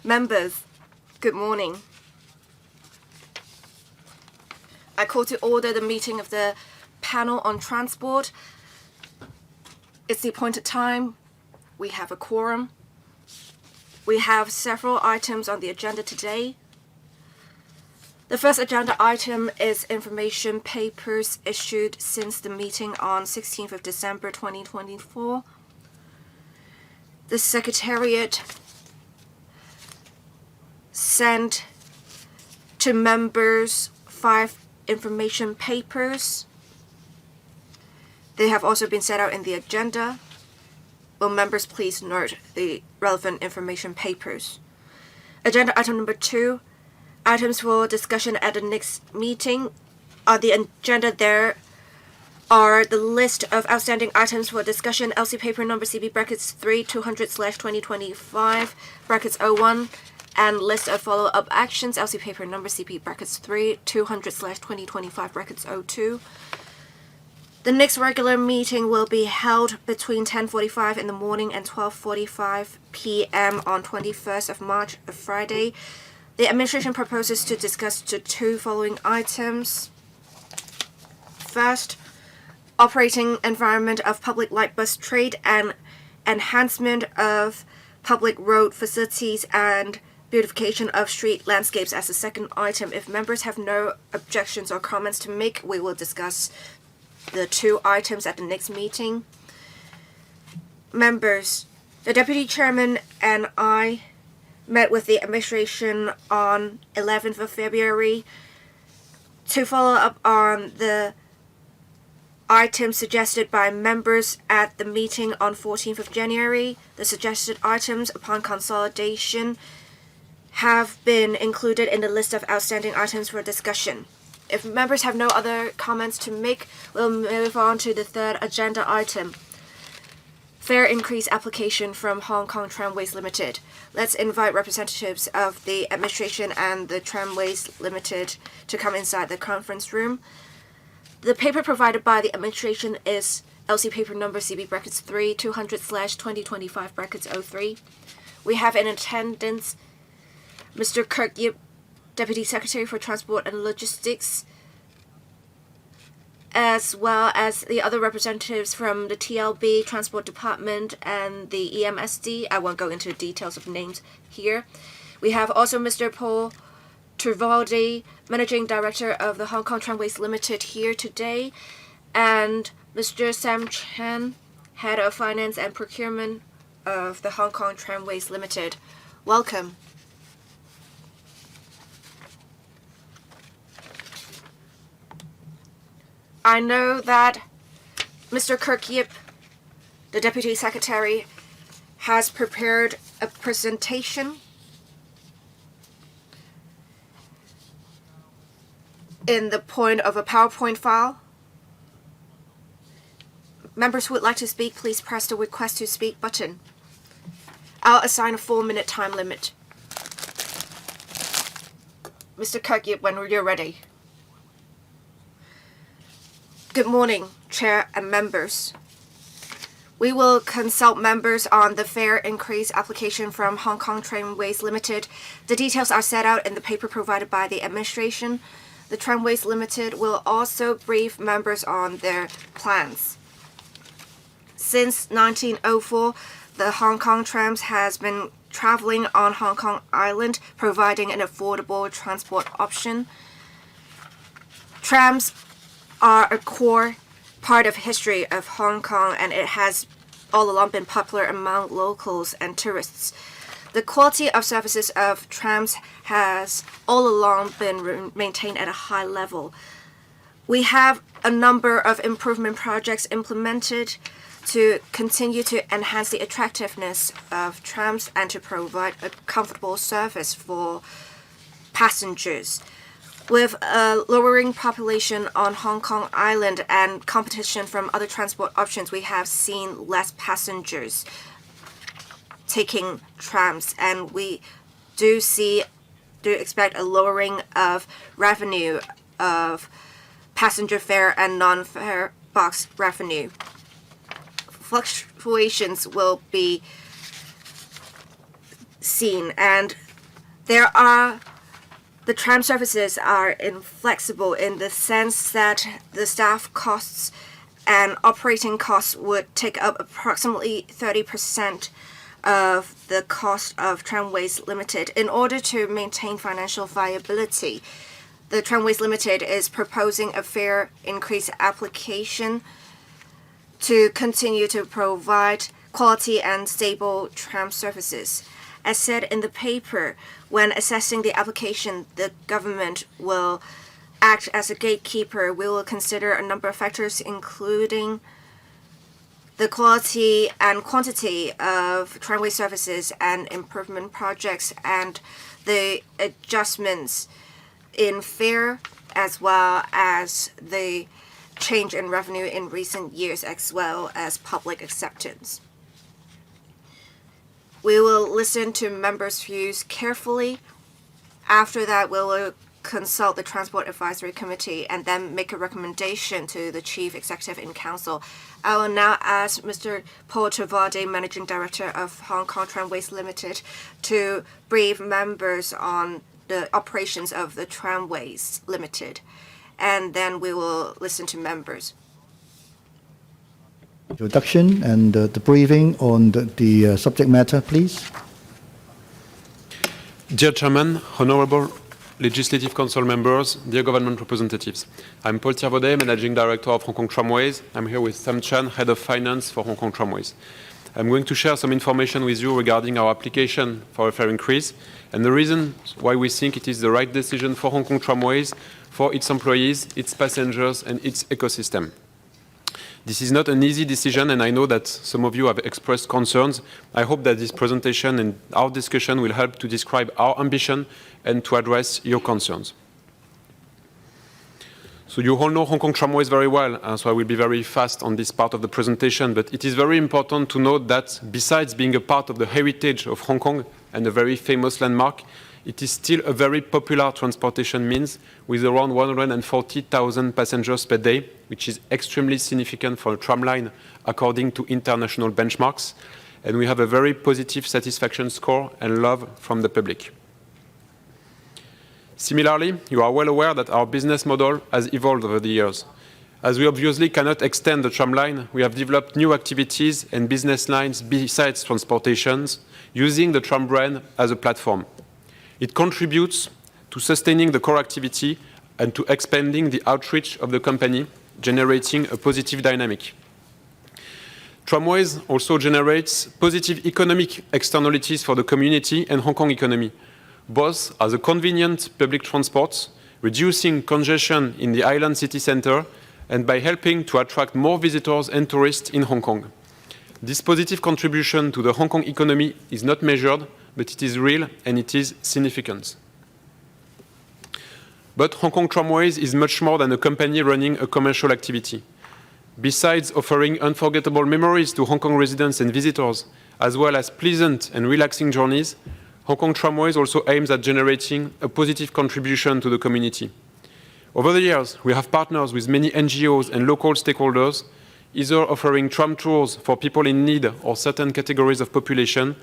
Members, good morning. I call to order the meeting of the panel on transport. It's the appointed time. We have a quorum. We have several items on the agenda today. The first agenda item is information papers issued since the meeting on 16th of December 2024. The Secretariat sent to members 5 information papers. They have also been set out in the agenda. Will members please note the relevant information papers? Agenda item number 2, items for discussion at the next meeting. On the agenda there are the list of outstanding items for discussion, LC paper number CB brackets 3 200/2025 brackets 01, and list of follow-up actions, LC paper number CB brackets 3 200/2025 brackets 02. The next regular meeting will be held between 10:45 in the morning and 12:45 p.m. on 21st of March, a Friday. The administration proposes to discuss the 2 following items. First, operating environment of public light bus trade and enhancement of public road facilities and beautification of street landscapes as the second item. If members have no objections or comments to make, we will discuss the 2 items at the next meeting. Members, the Deputy Chairman and I met with the administration on 11th of February to follow up on the items suggested by members at the meeting on 14th of January. The suggested items upon consolidation have been included in the list of outstanding items for discussion. If members have no other comments to make, we'll move on to the third agenda item. Fare increase application from Hong Kong Tramways Limited. Let's invite representatives of the administration and the Tramways Limited to come inside the conference room. The paper provided by the administration is LC paper number CB brackets 3 200/2025 brackets 03. We have in attendance Mr. Kirk Yip, Deputy Secretary for Transport and Logistics, as well as the other representatives from the TLB, Transport Department, and the EMSD. I won't go into details of names here. We have also Mr. Paul Trivaldi, Managing Director of the Hong Kong Tramways Limited, here today, and Mr. Sam Chan, Head of Finance and Procurement of the Hong Kong Tramways Limited. Welcome. I know that Mr. Kirk Yip, the Deputy Secretary, has prepared a presentation in the point of a PowerPoint file. Members who would like to speak, please press the request to speak button. I'll assign a 4-minute time limit. Mr. Kirk Yip, when you're ready. Good morning, Chair and members. We will consult members on the fare increase application from Hong Kong Tramways Limited. The details are set out in the paper provided by the administration. The Tramways Limited will also brief members on their plans. Since 1904, the Hong Kong Trams has been traveling on Hong Kong Island, providing an affordable transport option. Trams are a core part of history of Hong Kong, and it has all along been popular among locals and tourists. The quality of services of trams has all along been maintained at a high level. We have a number of improvement projects implemented to continue to enhance the attractiveness of trams and to provide a comfortable service for passengers. With a lowering population on Hong Kong Island and competition from other transport options, we have seen less passengers taking trams, and we do expect a lowering of revenue of passenger fare and non-fare box revenue. Fluctuations will be seen, and The tram services are inflexible in the sense that the staff costs and operating costs would take up approximately 30% of the cost of Tramways Limited. In order to maintain financial viability, the Tramways Limited is proposing a fare increase application to continue to provide quality and stable tram services. As said in the paper, when assessing the application, the government will act as a gatekeeper. We will consider a number of factors, including the quality and quantity of tramway services and improvement projects, and the adjustments in fare, as well as the change in revenue in recent years, as well as public acceptance. We will listen to members' views carefully. After that, we will consult the Transport Advisory Committee and then make a recommendation to the Chief Executive in Council. I will now ask Mr. Paul Travade, Managing Director of Hong Kong Tramways Limited, to brief members on the operations of the Tramways Limited, and then we will listen to members. Introduction and the briefing on the subject matter, please. Dear Chairman, Honorable Legislative Council members, dear government representatives, I'm Paul Travade, Managing Director of Hong Kong Tramways. I'm here with Sam Chan, Head of Finance for Hong Kong Tramways. I'm going to share some information with you regarding our application for a fare increase and the reason why we think it is the right decision for Hong Kong Tramways, for its employees, its passengers, and its ecosystem. This is not an easy decision, and I know that some of you have expressed concerns. I hope that this presentation and our discussion will help to describe our ambition and to address your concerns. So you all know Hong Kong Tramways very well, so I will be very fast on this part of the presentation, but it is very important to note that besides being a part of the heritage of Hong Kong and a very famous landmark, it is still a very popular transportation means with around 140,000 passengers per day, which is extremely significant for a tram line according to international benchmarks. And we have a very positive satisfaction score and love from the public. Similarly, you are well aware that our business model has evolved over the years. As we obviously cannot extend the tram line, we have developed new activities and business lines besides transportations, using the tram brand as a platform. It contributes to sustaining the core activity and to expanding the outreach of the company, generating a positive dynamic. Tramways also generates positive economic externalities for the community and Hong Kong economy, both as a convenient public transport, reducing congestion in the island city centre, and by helping to attract more visitors and tourists in Hong Kong. This positive contribution to the Hong Kong economy is not measured, but it is real and it is significant. But Hong Kong Tramways is much more than a company running a commercial activity. Besides offering unforgettable memories to Hong Kong residents and visitors, as well as pleasant and relaxing journeys, Hong Kong Tramways also aims at generating a positive contribution to the community. Over the years, we have partners with many NGOs and local stakeholders, either offering tram tours for people in need or certain categories of population,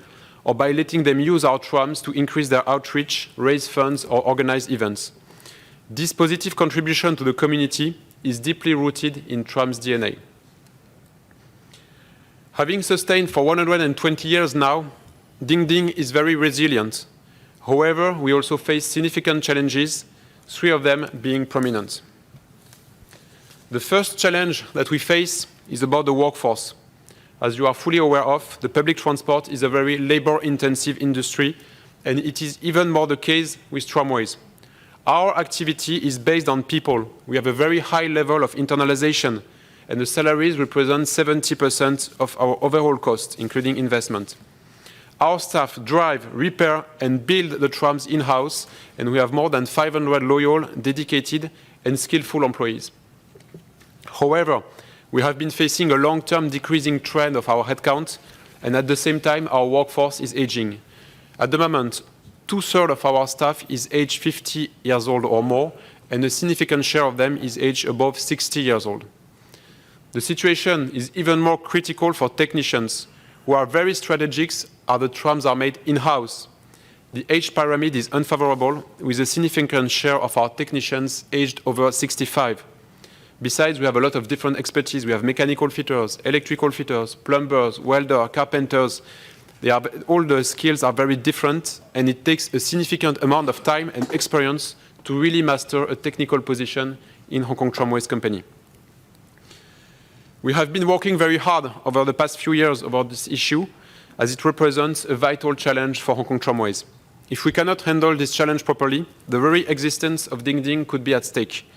or by letting them use our trams to increase their outreach, raise funds, or organize events. This positive contribution to the community is deeply rooted in tram's DNA. Having sustained for 120 years now, Ding Ding is very resilient. However, we also face significant challenges, 3 of them being prominent. The first challenge that we face is about the workforce. As you are fully aware of, the public transport is a very labor-intensive industry, and it is even more the case with tramways. Our activity is based on people. We have a very high level of internalization, and the salaries represent 70% of our overall costs, including investment. Our staff drive, repair, and build the trams in-house, and we have more than 500 loyal, dedicated, and skillful employees. However, we have been facing a long-term decreasing trend of our headcount, and at the same time, our workforce is aging. At the moment, 2/3 of our staff is aged 50 years old or more, and a significant share of them is aged above 60 years old. The situation is even more critical for technicians, who are very strategic as the trams are made in-house. The age pyramid is unfavorable, with a significant share of our technicians aged over 65. Besides, we have a lot of different expertise. We have mechanical fitters, electrical fitters, plumbers, welders, carpenters. All the skills are very different, and it takes a significant amount of time and experience to really master a technical position in Hong Kong Tramways Company. We have been working very hard over the past few years about this issue, as it represents a vital challenge for Hong Kong Tramways. If we cannot handle this challenge properly, the very existence of Ding Ding could be at stake.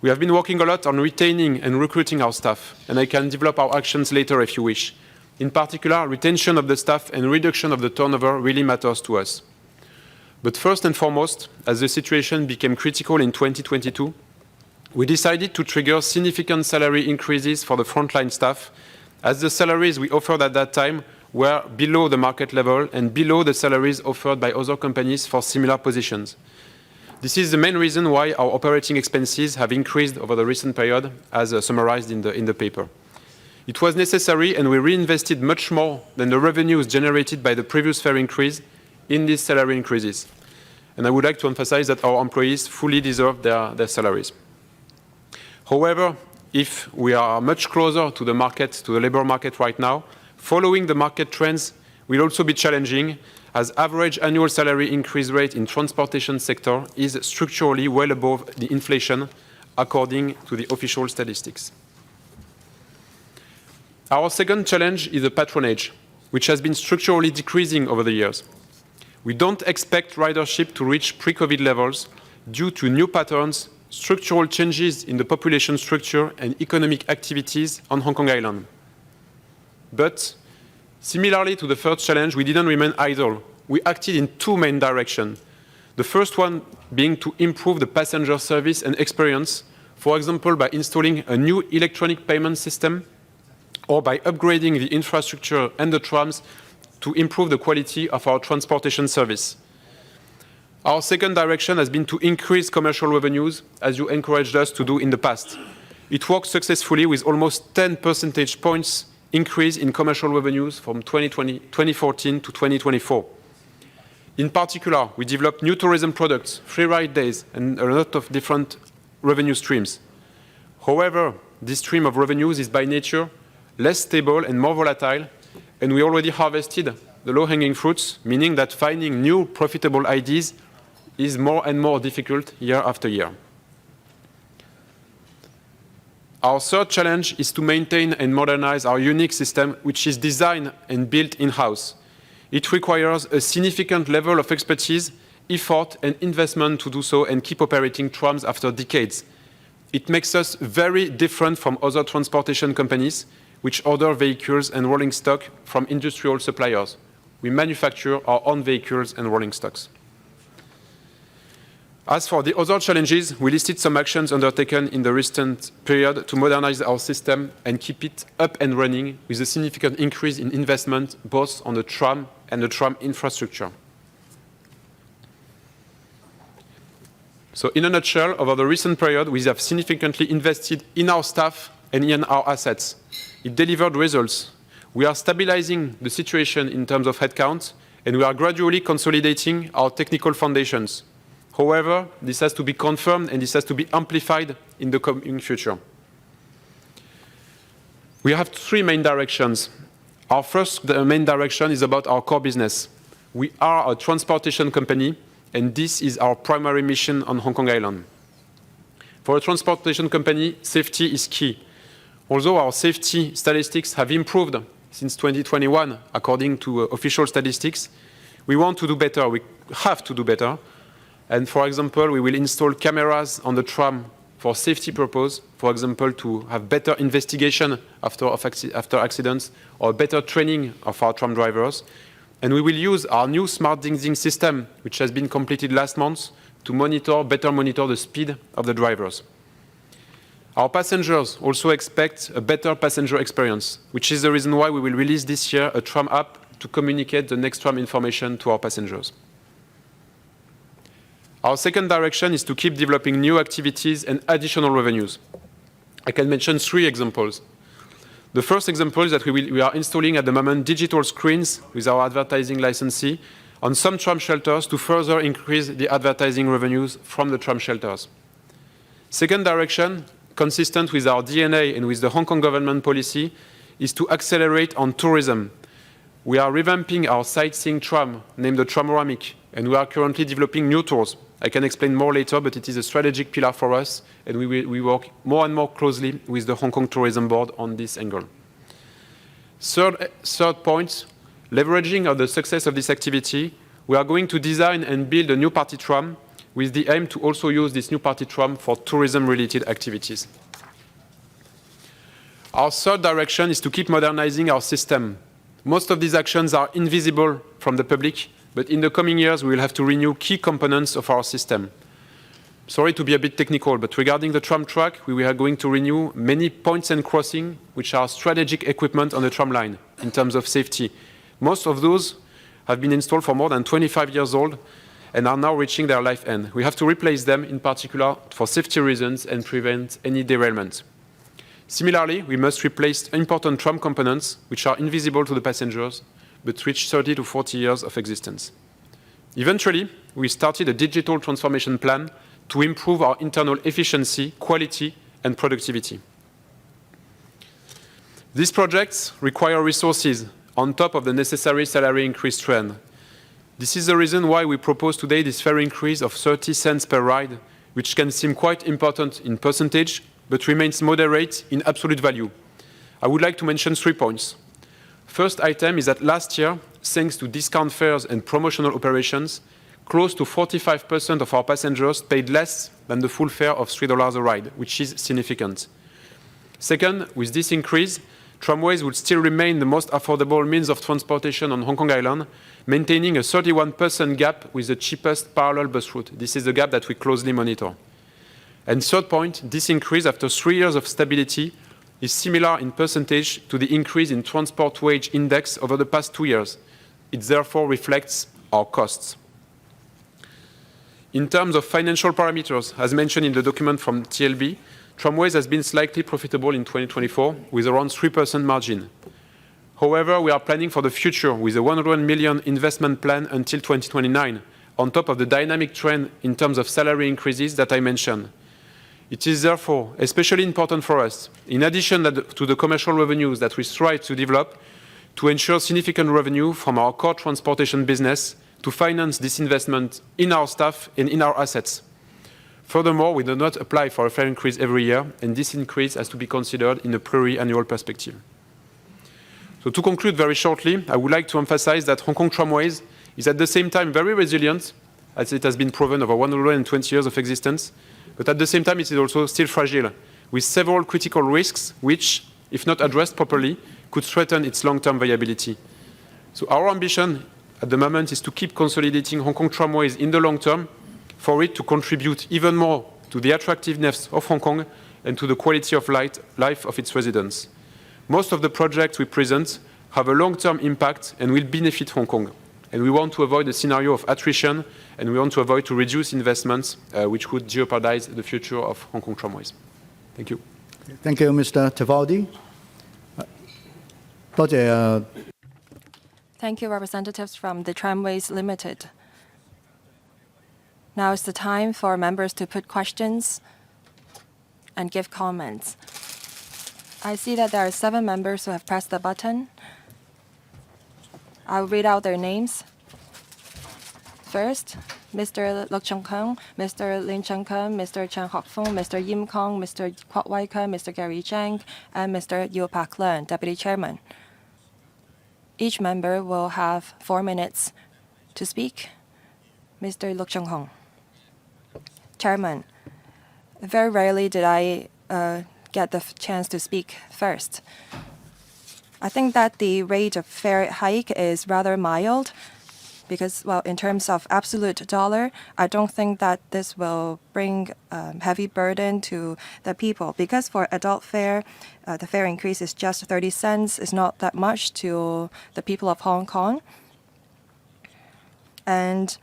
We have been working a lot on retaining and recruiting our staff, and I can develop our actions later if you wish. In particular, retention of the staff and reduction of the turnover really matters to us. But first and foremost, as the situation became critical in 2022, we decided to trigger significant salary increases for the frontline staff, as the salaries we offered at that time were below the market level and below the salaries offered by other companies for similar positions. This is the main reason why our operating expenses have increased over the recent period, as summarized in the paper. It was necessary, and we reinvested much more than the revenues generated by the previous fare increase in these salary increases. And I would like to emphasize that our employees fully deserve their salaries. However, if we are much closer to the market, to the labor market right now, following the market trends will also be challenging, as average annual salary increase rate in transportation sector is structurally well above the inflation, according to the official statistics. Our second challenge is the patronage, which has been structurally decreasing over the years. We don't expect ridership to reach pre-COVID levels due to new patterns, structural changes in the population structure and economic activities on Hong Kong Island. But similarly to the first challenge, we didn't remain idle. We acted in two main directions. The first one being to improve the passenger service and experience, for example, by installing a new electronic payment system or by upgrading the infrastructure and the trams to improve the quality of our transportation service. Our second direction has been to increase commercial revenues, as you encouraged us to do in the past. It worked successfully with almost 10 percentage points increase in commercial revenues from 2014 to 2024. In particular, we developed new tourism products, free ride days, and a lot of different revenue streams. However, this stream of revenues is by nature less stable and more volatile, and we already harvested the low-hanging fruits, meaning that finding new profitable ideas is more and more difficult year after year. Our third challenge is to maintain and modernize our unique system, which is designed and built in-house. It requires a significant level of expertise, effort, and investment to do so and keep operating trams after decades. It makes us very different from other transportation companies, which order vehicles and rolling stock from industrial suppliers. We manufacture our own vehicles and rolling stocks. As for the other challenges, we listed some actions undertaken in the recent period to modernize our system and keep it up and running, with a significant increase in investment both on the tram and the tram infrastructure. So in a nutshell, over the recent period, we have significantly invested in our staff and in our assets. It delivered results. We are stabilizing the situation in terms of headcount, and we are gradually consolidating our technical foundations. However, this has to be confirmed and this has to be amplified in the coming future. We have three main directions. Our first main direction is about our core business. We are a transportation company, and this is our primary mission on Hong Kong Island. For a transportation company, safety is key. Although our safety statistics have improved since 2021, according to official statistics, we want to do better. We have to do better. And for example, we will install cameras on the tram for safety purpose, for example, to have better investigation after accidents or better training of our tram drivers. And we will use our new smart Ding Ding system, which has been completed last month, to better monitor the speed of the drivers. Our passengers also expect a better passenger experience, which is the reason why we will release this year a tram app to communicate the next tram information to our passengers. Our second direction is to keep developing new activities and additional revenues. I can mention three examples. The first example is that we are installing at the moment digital screens with our advertising licensee on some tram shelters to further increase the advertising revenues from the tram shelters. Second direction, consistent with our DNA and with the Hong Kong government policy, is to accelerate on tourism. We are revamping our sightseeing tram, named the Tramoramic, and we are currently developing new tours. I can explain more later, but it is a strategic pillar for us, and we work more and more closely with the Hong Kong Tourism Board on this angle. Third point, leveraging on the success of this activity, we are going to design and build a new party tram with the aim to also use this new party tram for tourism-related activities. Our third direction is to keep modernizing our system. Most of these actions are invisible from the public, but in the coming years, we will have to renew key components of our system. Sorry to be a bit technical, but regarding the tram track, we are going to renew many points and crossings, which are strategic equipment on the tram line in terms of safety. Most of those have been installed for more than 25 years old and are now reaching their life end. We have to replace them, in particular for safety reasons and prevent any derailment. Similarly, we must replace important tram components, which are invisible to the passengers, but reach 30 to 40 years of existence. Eventually, we started a digital transformation plan to improve our internal efficiency, quality, and productivity. These projects require resources on top of the necessary salary increase trend. This is the reason why we propose today this fare increase of 30 cents per ride, which can seem quite important in percentage, but remains moderate in absolute value. I would like to mention 3 points. First item is that last year, thanks to discount fares and promotional operations, close to 45% of our passengers paid less than the full fare of $3 a ride, which is significant. Second, with this increase, tramways will still remain the most affordable means of transportation on Hong Kong Island, maintaining a 31% gap with the cheapest parallel bus route. This is the gap that we closely monitor. And third point, this increase after 3 years of stability is similar in percentage to the increase in transport wage index over the past 2 years. It therefore reflects our costs. In terms of financial parameters, as mentioned in the document from TLB, tramways has been slightly profitable in 2024 with around 3% margin. However, we are planning for the future with a 100 million investment plan until 2029, on top of the dynamic trend in terms of salary increases that I mentioned. It is therefore especially important for us, in addition to the commercial revenues that we strive to develop, to ensure significant revenue from our core transportation business to finance this investment in our staff and in our assets. Furthermore, we do not apply for a fare increase every year, and this increase has to be considered in a pluri-annual perspective. So to conclude very shortly, I would like to emphasize that Hong Kong Tramways is at the same time very resilient, as it has been proven over 120 years of existence, but at the same time it is also still fragile, with several critical risks which, if not addressed properly, could threaten its long-term viability. So our ambition at the moment is to keep consolidating Hong Kong Tramways in the long term, for it to contribute even more to the attractiveness of Hong Kong and to the quality of life of its residents. Most of the projects we present have a long-term impact and will benefit Hong Kong. And we want to avoid a scenario of attrition, and we want to avoid to reduce investments which would jeopardize the future of Hong Kong Tramways. Thank you. Thank you, Mr. Tevaldi. 多謝 Thank you, representatives from the Tramways Limited. Now is the time for members to put questions and give comments. I see that there are 7 members who have pressed the button. I'll read out their names. First, Mr. Luk Chung Kung, Mr. Lin Chung Kung, Mr. Chen Hock Fung, Mr. Yim Kong, Mr. Kwok Wai-chuen, Mr. Gary Zhang, and Mr. Yu Pak Leung, Deputy Chairman. Each member will have 4 minutes to speak. Mr. Luk Chung Kung. Chairman, very rarely did I get the chance to speak first. I think that the rate of fare hike is rather mild because, well, in terms of absolute dollar, I don't think that this will bring heavy burden to the people. Because for adult fare, the fare increase is just 30 cents. It's not that much to the people of Hong Kong. And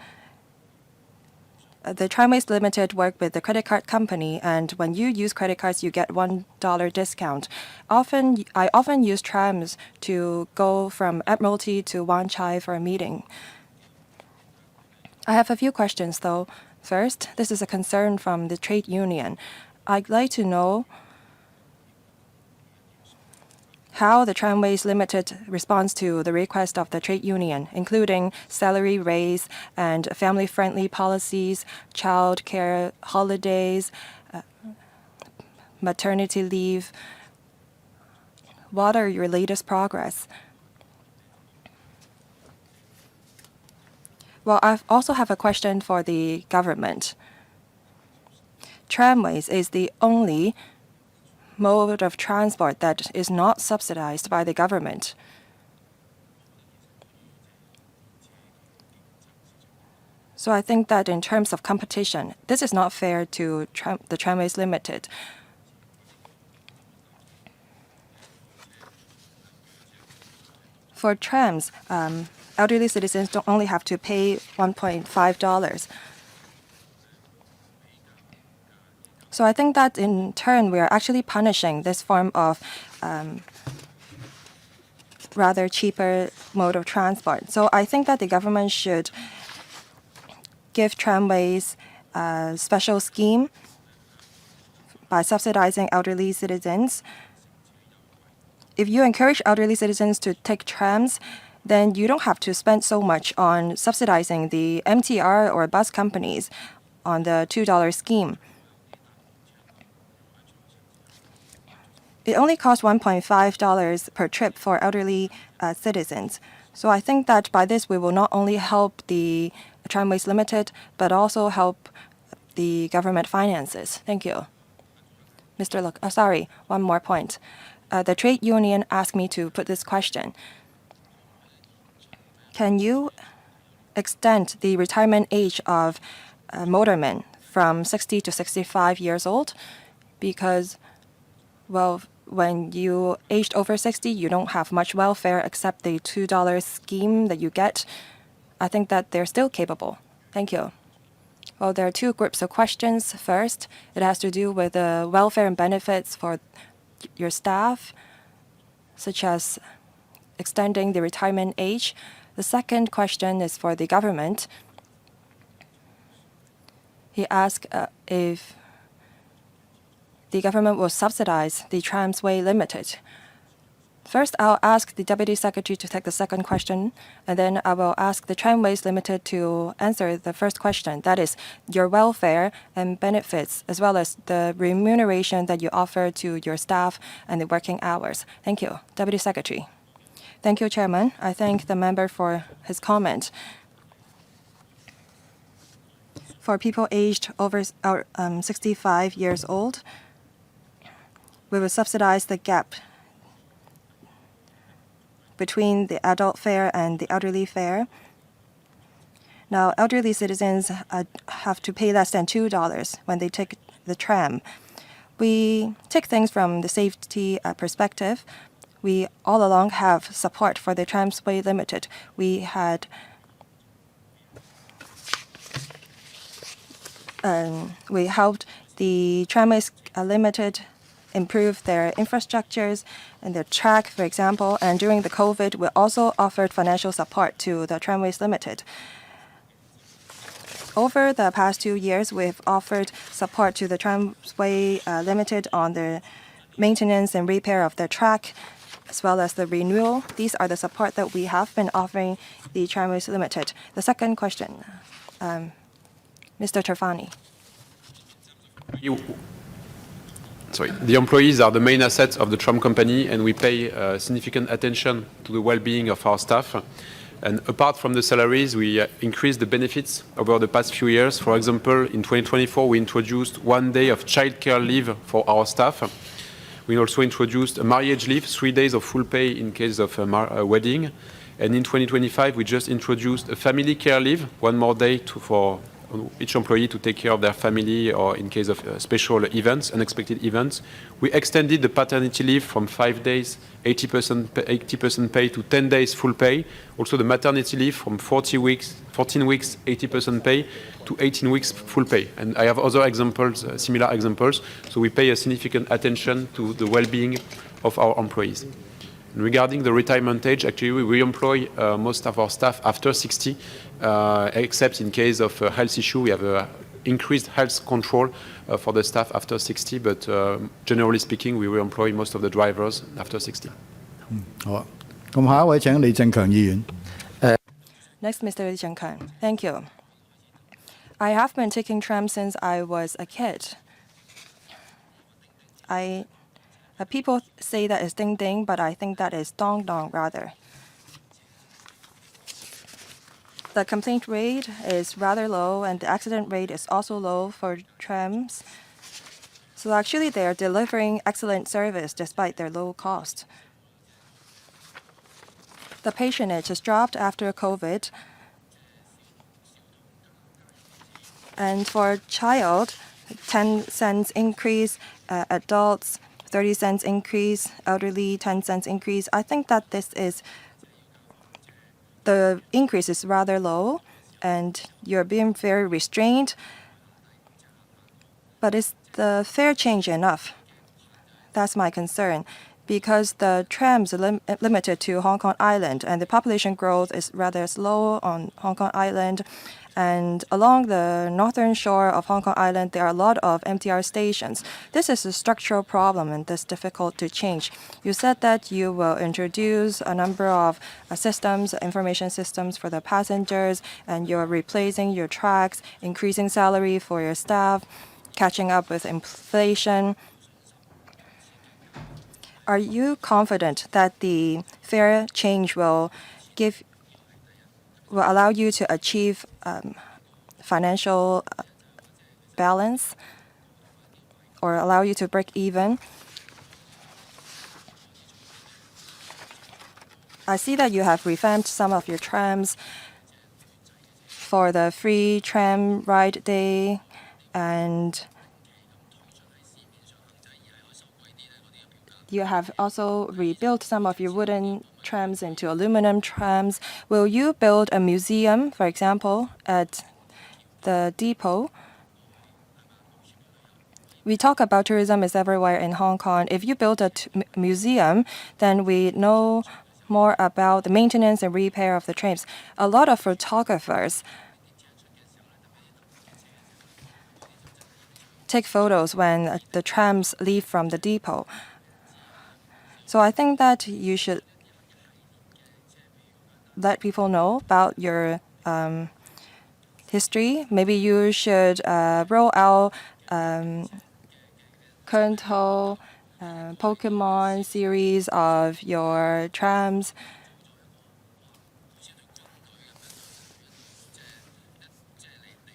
the Tramways Limited work with the credit card company, and when you use credit cards, you get $1 discount. I often use trams to go from Admiralty to Wan Chai for a meeting. I have a few questions, though. First, this is a concern from the trade union. I'd like to know how the Tramways Limited responds to the request of the trade union, including salary raise and family-friendly policies, child care holidays, maternity leave. What are your latest progress? Well, I also have a question for the government. Tramways is the only mode of transport that is not subsidized by the government. So I think that in terms of competition, this is not fair to the Tramways Limited. For trams, elderly citizens don't only have to pay $1.5. So I think that in turn, we are actually punishing this form of rather cheaper mode of transport. So I think that the government should give tramways a special scheme by subsidizing elderly citizens. If you encourage elderly citizens to take trams, then you don't have to spend so much on subsidizing the MTR or bus companies on the $2 scheme. It only costs $1.5 per trip for elderly citizens. So I think that by this, we will not only help the Tramways Limited, but also help the government finances. Thank you. Mr. Look, sorry, one more point. The trade union asked me to put this question. Can you extend the retirement age of motormen from 60 to 65 years old? Because, well, when you aged over 60, you don't have much welfare except the $2 scheme that you get. I think that they're still capable. Thank you. Well, there are two groups of questions. First, it has to do with the welfare and benefits for your staff, such as extending the retirement age. The second question is for the government. He asked if the government will subsidize the Tramway Limited. First, I'll ask the Deputy Secretary to take the second question, and then I will ask the Tramways Limited to answer the first question. That is, your welfare and benefits, as well as the remuneration that you offer to your staff and the working hours. Thank you. Deputy Secretary. Thank you, Chairman. I thank the member for his comment. For people aged over 65 years old, we will subsidize the gap between the adult fare and the elderly fare. Now, elderly citizens have to pay less than $2 when they take the tram. We take things from the safety perspective. We all along have support for the Tramway Limited. We helped the Tramways Limited improve their infrastructures and their track, for example. And during the COVID, we also offered financial support to the Tramways Limited. Over the past 2 years, we've offered support to the Tramway Limited on the maintenance and repair of their track, as well as the renewal. These are the support that we have been offering the Tramways Limited. The second question, Mr. Terfani. The employees are the main assets of the tram company, and we pay significant attention to the well-being of our staff. And apart from the salaries, we increased the benefits over the past few years. For example, in 2024, we introduced 1 day of childcare leave for our staff. We also introduced a marriage leave, 3 days of full pay in case of a wedding. And in 2025, we just introduced a family care leave, 1 more day for each employee to take care of their family or in case of special events, unexpected events. We extended the paternity leave from 5 days, 80% pay to 10 days full pay. Also the maternity leave from 14 weeks, 80% pay to 18 weeks full pay. And I have other examples, similar examples. So we pay a significant attention to the well-being of our employees. Regarding the retirement age, actually we re-employ most of our staff after 60, except in case of a health issue. We have increased health control for the staff after 60, but generally speaking, we re-employ most of the drivers after 60. 好啊，咁下一位請李正強議員。 Next, Mr. Lee Cheng-kang. Thank you. I have been taking tram since I was a kid. People say that it's ding ding, but I think that is dong dong rather. The complaint rate is rather low, and the accident rate is also low for trams. So actually, they are delivering excellent service despite their low cost. The patronage has dropped after COVID. And for child, 10 cents increase, adults, 30 cents increase, elderly, 10 cents increase. I think that the increase is rather low, and you're being very restrained. But is the fare change enough? That's my concern, because the trams are limited to Hong Kong Island, and the population growth is rather slow on Hong Kong Island. And along the northern shore of Hong Kong Island, there are a lot of MTR stations. This is a structural problem, and this is difficult to change. You said that you will introduce a number of systems, information systems for the passengers, and you're replacing your tracks, increasing salary for your staff, catching up with inflation. Are you confident that the fare change will allow you to achieve financial balance or allow you to break even? I see that you have revamped some of your trams for the free tram ride day, and you have also rebuilt some of your wooden trams into aluminum trams. Will you build a museum, for example, at the depot? We talk about tourism is everywhere in Hong Kong. If you build a museum, then we know more about the maintenance and repair of the trams. A lot of photographers take photos when the trams leave from the depot. So I think that you should let people know about your history. Maybe you should roll out Kernto Pokemon series of your trams.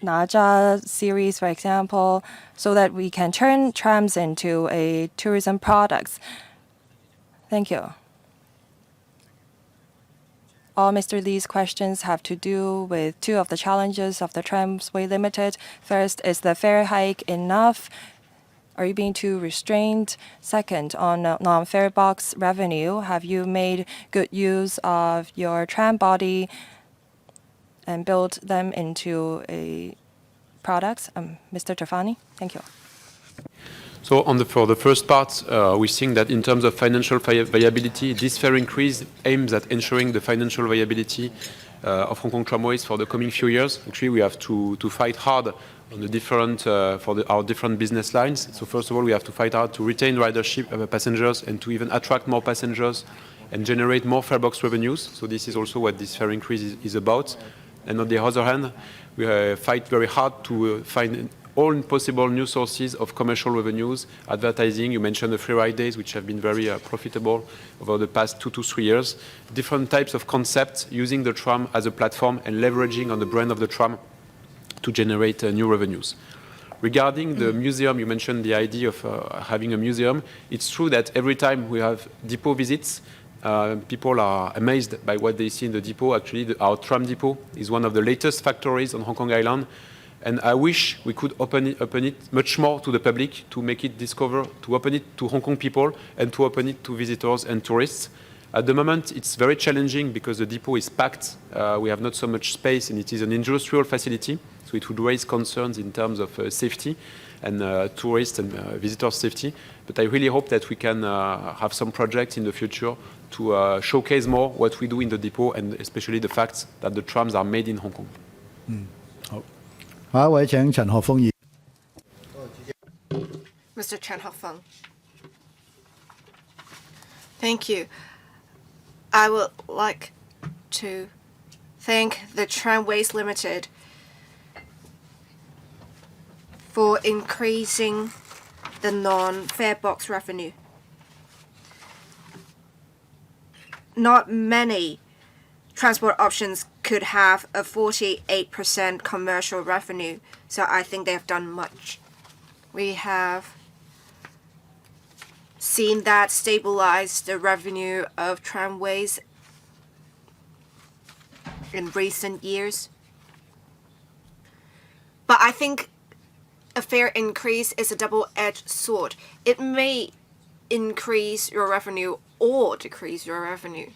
Naja series, for example, so that we can turn trams into a tourism products. Thank you. All Mr. Lee's questions have to do with two of the challenges of the Tramway Limited. First, is the fare hike enough? Are you being too restrained? Second, on non-fare box revenue, have you made good use of your tram body and built them into a products? Mr. Tafani, thank you. So for the first part, we think that in terms of financial viability, this fare increase aims at ensuring the financial viability of Hong Kong Tramways for the coming few years. Actually, we have to fight hard on the different our different business lines. So first of all, we have to fight hard to retain ridership of passengers and to even attract more passengers and generate more fare box revenues. So this is also what this fare increase is about. And on the other hand, we fight very hard to find all possible new sources of commercial revenues, advertising. You mentioned the free ride days, which have been very profitable over the past 2 to 3 years. Different types of concepts using the tram as a platform and leveraging on the brand of the tram to generate new revenues. Regarding the museum, you mentioned the idea of having a museum. It's true that every time we have depot visits, people are amazed by what they see in the depot. Actually, our tram depot is one of the latest factories on Hong Kong Island. And I wish we could open it much more to the public, to make it discover, to open it to Hong Kong people, and to open it to visitors and tourists. At the moment, it's very challenging because the depot is packed. We have not so much space, and it is an industrial facility, so it would raise concerns in terms of safety and tourist and visitor safety. But I really hope that we can have some projects in the future to showcase more what we do in the depot, and especially the fact that the trams are made in Hong Kong. 好，下一位請陳學鋒議員。 Mr. Chen Hofeng. Thank you. I would like to thank the Tramways Limited for increasing the non-fare box revenue. Not many transport options could have a 48% commercial revenue, so I think they have done much. We have seen that stabilize the revenue of tramways in recent years. But I think a fare increase is a double-edged sword. It may increase your revenue or decrease your revenue.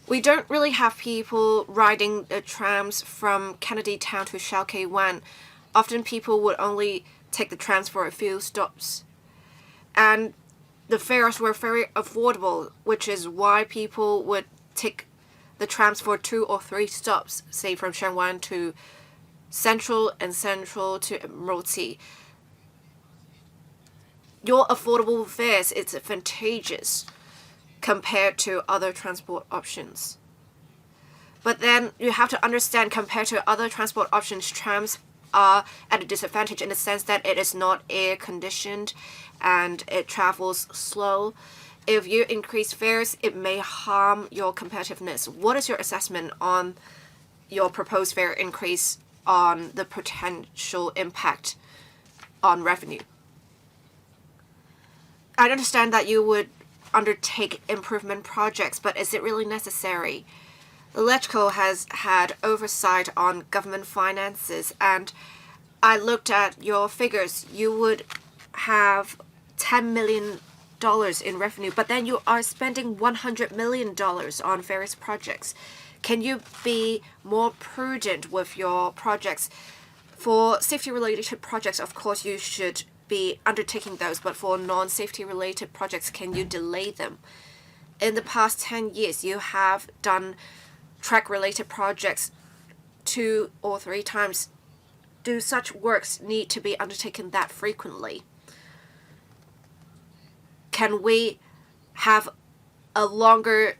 We don't really have people riding the trams from Kennedy Town to Shao Kei Wan. Often people would only take the trams for a few stops. And the fares were very affordable, which is why people would take the trams for 2 or 3 stops, say from Shangwan to Central and Central to Admiralty. Your affordable fares is advantageous compared to other transport options. But then you have to understand, compared to other transport options, trams are at a disadvantage in the sense that it is not air conditioned and it travels slow. If you increase fares, it may harm your competitiveness. What is your assessment on your proposed fare increase on the potential impact on revenue? I understand that you would undertake improvement projects, but is it really necessary? Electrical has had oversight on government finances, and I looked at your figures. You would have $10 million in revenue, but then you are spending $100 million on various projects. Can you be more prudent with your projects? For safety-related projects, of course, you should be undertaking those, but for non-safety related projects, can you delay them? In the past 10 years, you have done track-related projects 2 or 3 times. Do such works need to be undertaken that frequently? Can we have a longer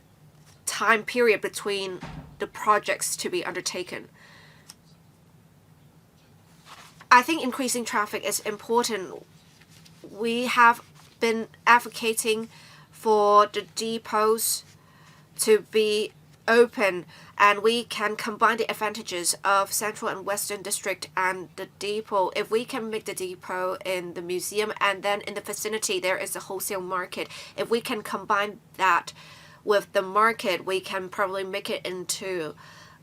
time period between the projects to be undertaken? I think increasing traffic is important. We have been advocating for the depots to be open, and we can combine the advantages of Central and Western District and the depot. If we can make the depot in the museum and then in the vicinity there is a wholesale market, if we can combine that with the market, we can probably make it into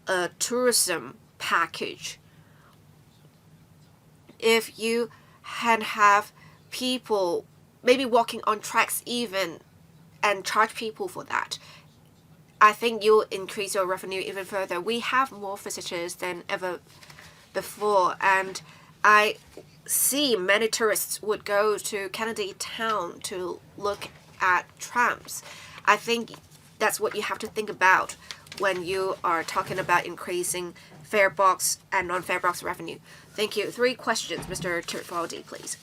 a tourism package. If you can have people maybe walking on tracks even and charge people for that, I think you'll increase your revenue even further. We have more visitors than ever before, and I see many tourists would go to Kennedy Town to look at trams. I think that's what you have to think about when you are talking about increasing fare box and non-fare box revenue. Thank you. 3 questions, Mr. Tirtwaldi, please.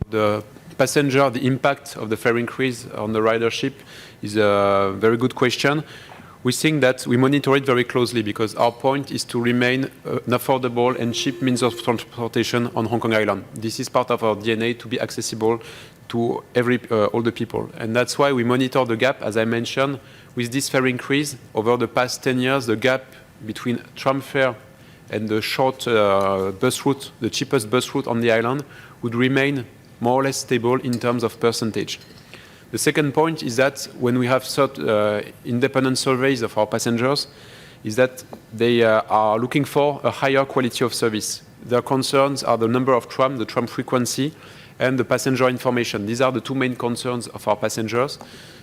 The passenger, the impact of the fare increase on the ridership is a very good question. We think that we monitor it very closely because our point is to remain an affordable and cheap means of transportation on Hong Kong Island. This is part of our DNA to be accessible to all the people. And that's why we monitor the gap, as I mentioned, with this fare increase. Over the past 10 years, the gap between tram fare and the short bus route, the cheapest bus route on the island, would remain more or less stable in terms of percentage. The second point is that when we have independent surveys of our passengers, is that they are looking for a higher quality of service. Their concerns are the number of tram, the tram frequency, and the passenger information. These are the 2 main concerns of our passengers.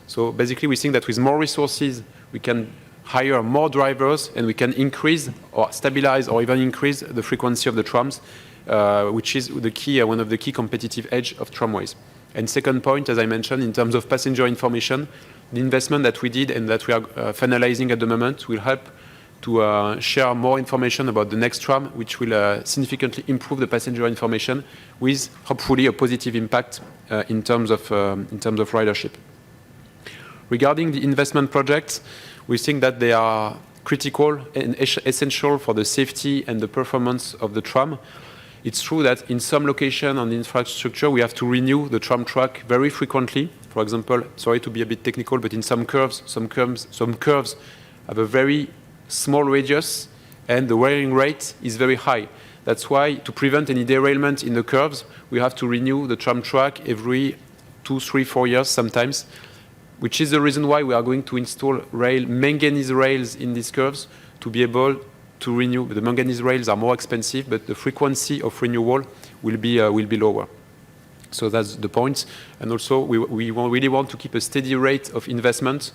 So basically we think that with more resources, we can hire more drivers and we can increase or stabilize or even increase the frequency of the trams, which is the key, one of the key competitive edge of tramways. And second point, as I mentioned, in terms of passenger information, the investment that we did and that we are finalizing at the moment will help to share more information about the next tram, which will significantly improve the passenger information with hopefully a positive impact in terms of ridership. Regarding the investment projects, we think that they are critical and essential for the safety and the performance of the tram. It's true that in some location on the infrastructure, we have to renew the tram track very frequently. For example, sorry to be a bit technical, but in some curves have a very small radius and the wearing rate is very high. That's why to prevent any derailment in the curves, we have to renew the tram track every 2, 3, 4 years sometimes, which is the reason why we are going to install manganese rails in these curves to be able to renew. The manganese rails are more expensive, but the frequency of renewal will be lower. So that's the point. And also, we really want to keep a steady rate of investment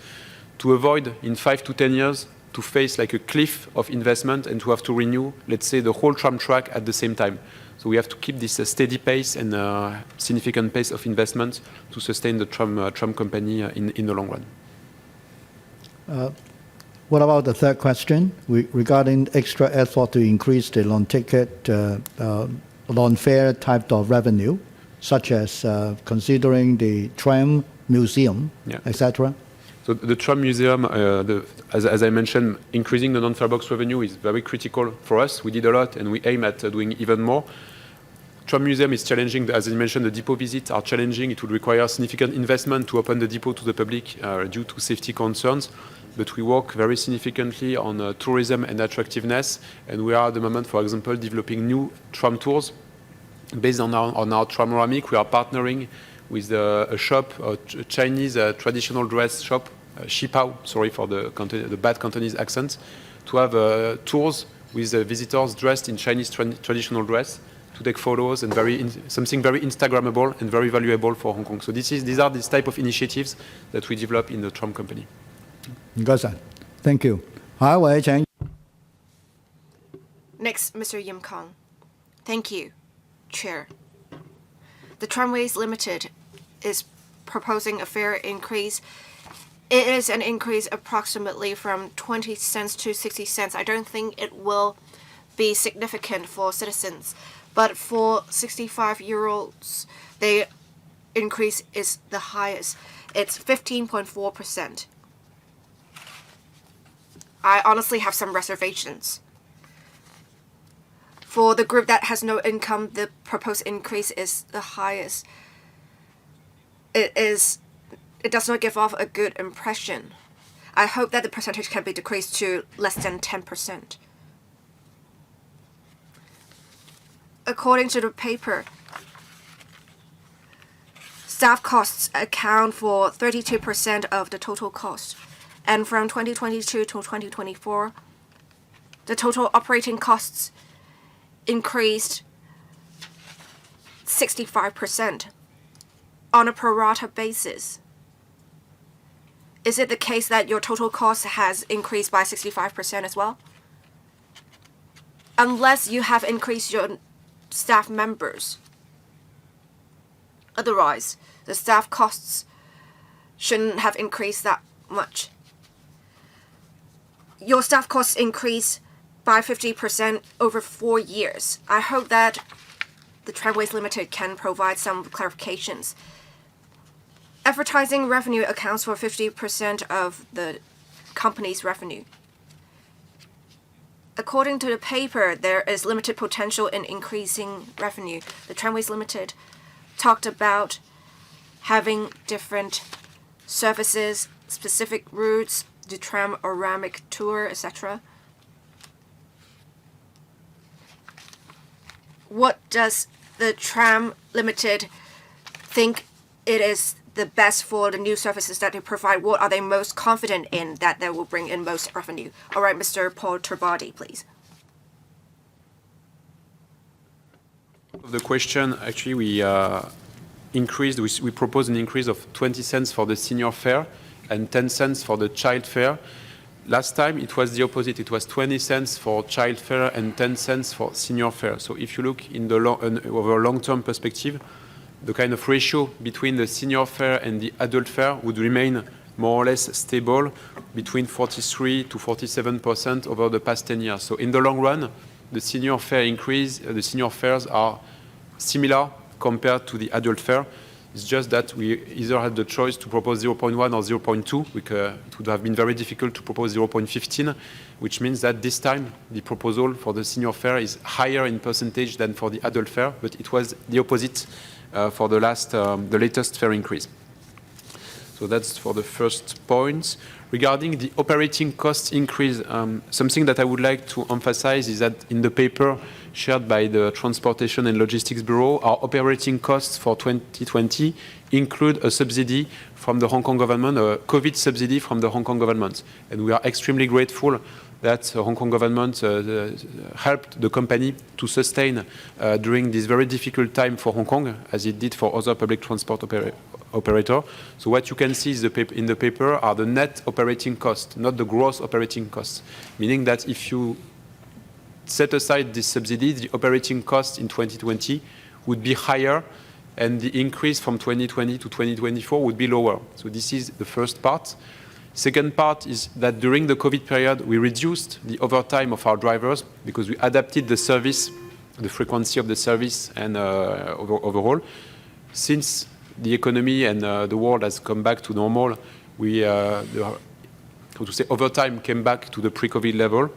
to avoid in 5 to 10 years to face like a cliff of investment and to have to renew, let's say, the whole tram track at the same time. So we have to keep this steady pace and significant pace of investment to sustain the tram company in the long run. What about the third question regarding extra effort to increase the non-ticket, non-fare type of revenue, such as considering the tram museum, etc.? So the tram museum, as I mentioned, increasing the non-fare box revenue is very critical for us. We did a lot and we aim at doing even more. Tram museum is challenging. As I mentioned, the depot visits are challenging. It would require significant investment to open the depot to the public due to safety concerns. But we work very significantly on tourism and attractiveness. And we are at the moment, for example, developing new tram tours based on our tramoramic. We are partnering with a shop, a Chinese traditional dress shop, Shipao, sorry for the bad Cantonese accent, to have tours with visitors dressed in Chinese traditional dress to take photos and something very Instagrammable and very valuable for Hong Kong. So these are these type of initiatives that we develop in the tram company. Thank you. Next, Mr. Yim Kong. Thank you, Chair. The Tramways Limited is proposing a fare increase. It is an increase approximately from 20 cents to 60 cents. I don't think it will be significant for citizens, but for 65-year-olds, the increase is the highest. It's 15.4%. I honestly have some reservations. For the group that has no income, the proposed increase is the highest. It does not give off a good impression. I hope that the percentage can be decreased to less than 10%. According to the paper, staff costs account for 32% of the total cost. And from 2022 to 2024, the total operating costs increased 65% on a pro rata basis. Is it the case that your total cost has increased by 65% as well? Unless you have increased your staff members. Otherwise, the staff costs shouldn't have increased that much. Your staff costs increased by 50% over 4 years. I hope that the Tramways Limited can provide some clarifications. Advertising revenue accounts for 50% of the company's revenue. According to the paper, there is limited potential in increasing revenue. The Tramways Limited talked about having different services, specific routes, the tram-oramic tour, etc. What does the Tram Limited think it is the best for the new services that they provide? What are they most confident in that they will bring in most revenue? All right, Mr. Paul Turbati, please. The question, actually, we proposed an increase of 20 cents for the senior fare and 10 cents for the child fare. Last time it was the opposite. It was 20 cents for child fare and 10 cents for senior fare. So if you look in the over a long-term perspective, the kind of ratio between the senior fare and the adult fare would remain more or less stable between 43 to 47% over the past 10 years. So in the long run, the senior fare increase, the senior fares are similar compared to the adult fare. It's just that we either had the choice to propose 0.1 or 0.2. It would have been very difficult to propose 0.15, which means that this time the proposal for the senior fare is higher in percentage than for the adult fare, but it was the opposite for the latest fare increase. So that's for the first point. Regarding the operating cost increase, something that I would like to emphasize is that in the paper shared by the Transportation and Logistics Bureau, our operating costs for 2020 include a subsidy from the Hong Kong government, a COVID subsidy from the Hong Kong government. And we are extremely grateful that the Hong Kong government helped the company to sustain during this very difficult time for Hong Kong, as it did for other public transport operator. So what you can see is in the paper are the net operating costs, not the gross operating costs, meaning that if you set aside this subsidy, the operating cost in 2020 would be higher and the increase from 2020 to 2024 would be lower. So this is the first part. Second part is that during the COVID period, we reduced the overtime of our drivers because we adapted the service, the frequency of the service and overall. Since the economy and the world has come back to normal, overtime came back to the pre-COVID level.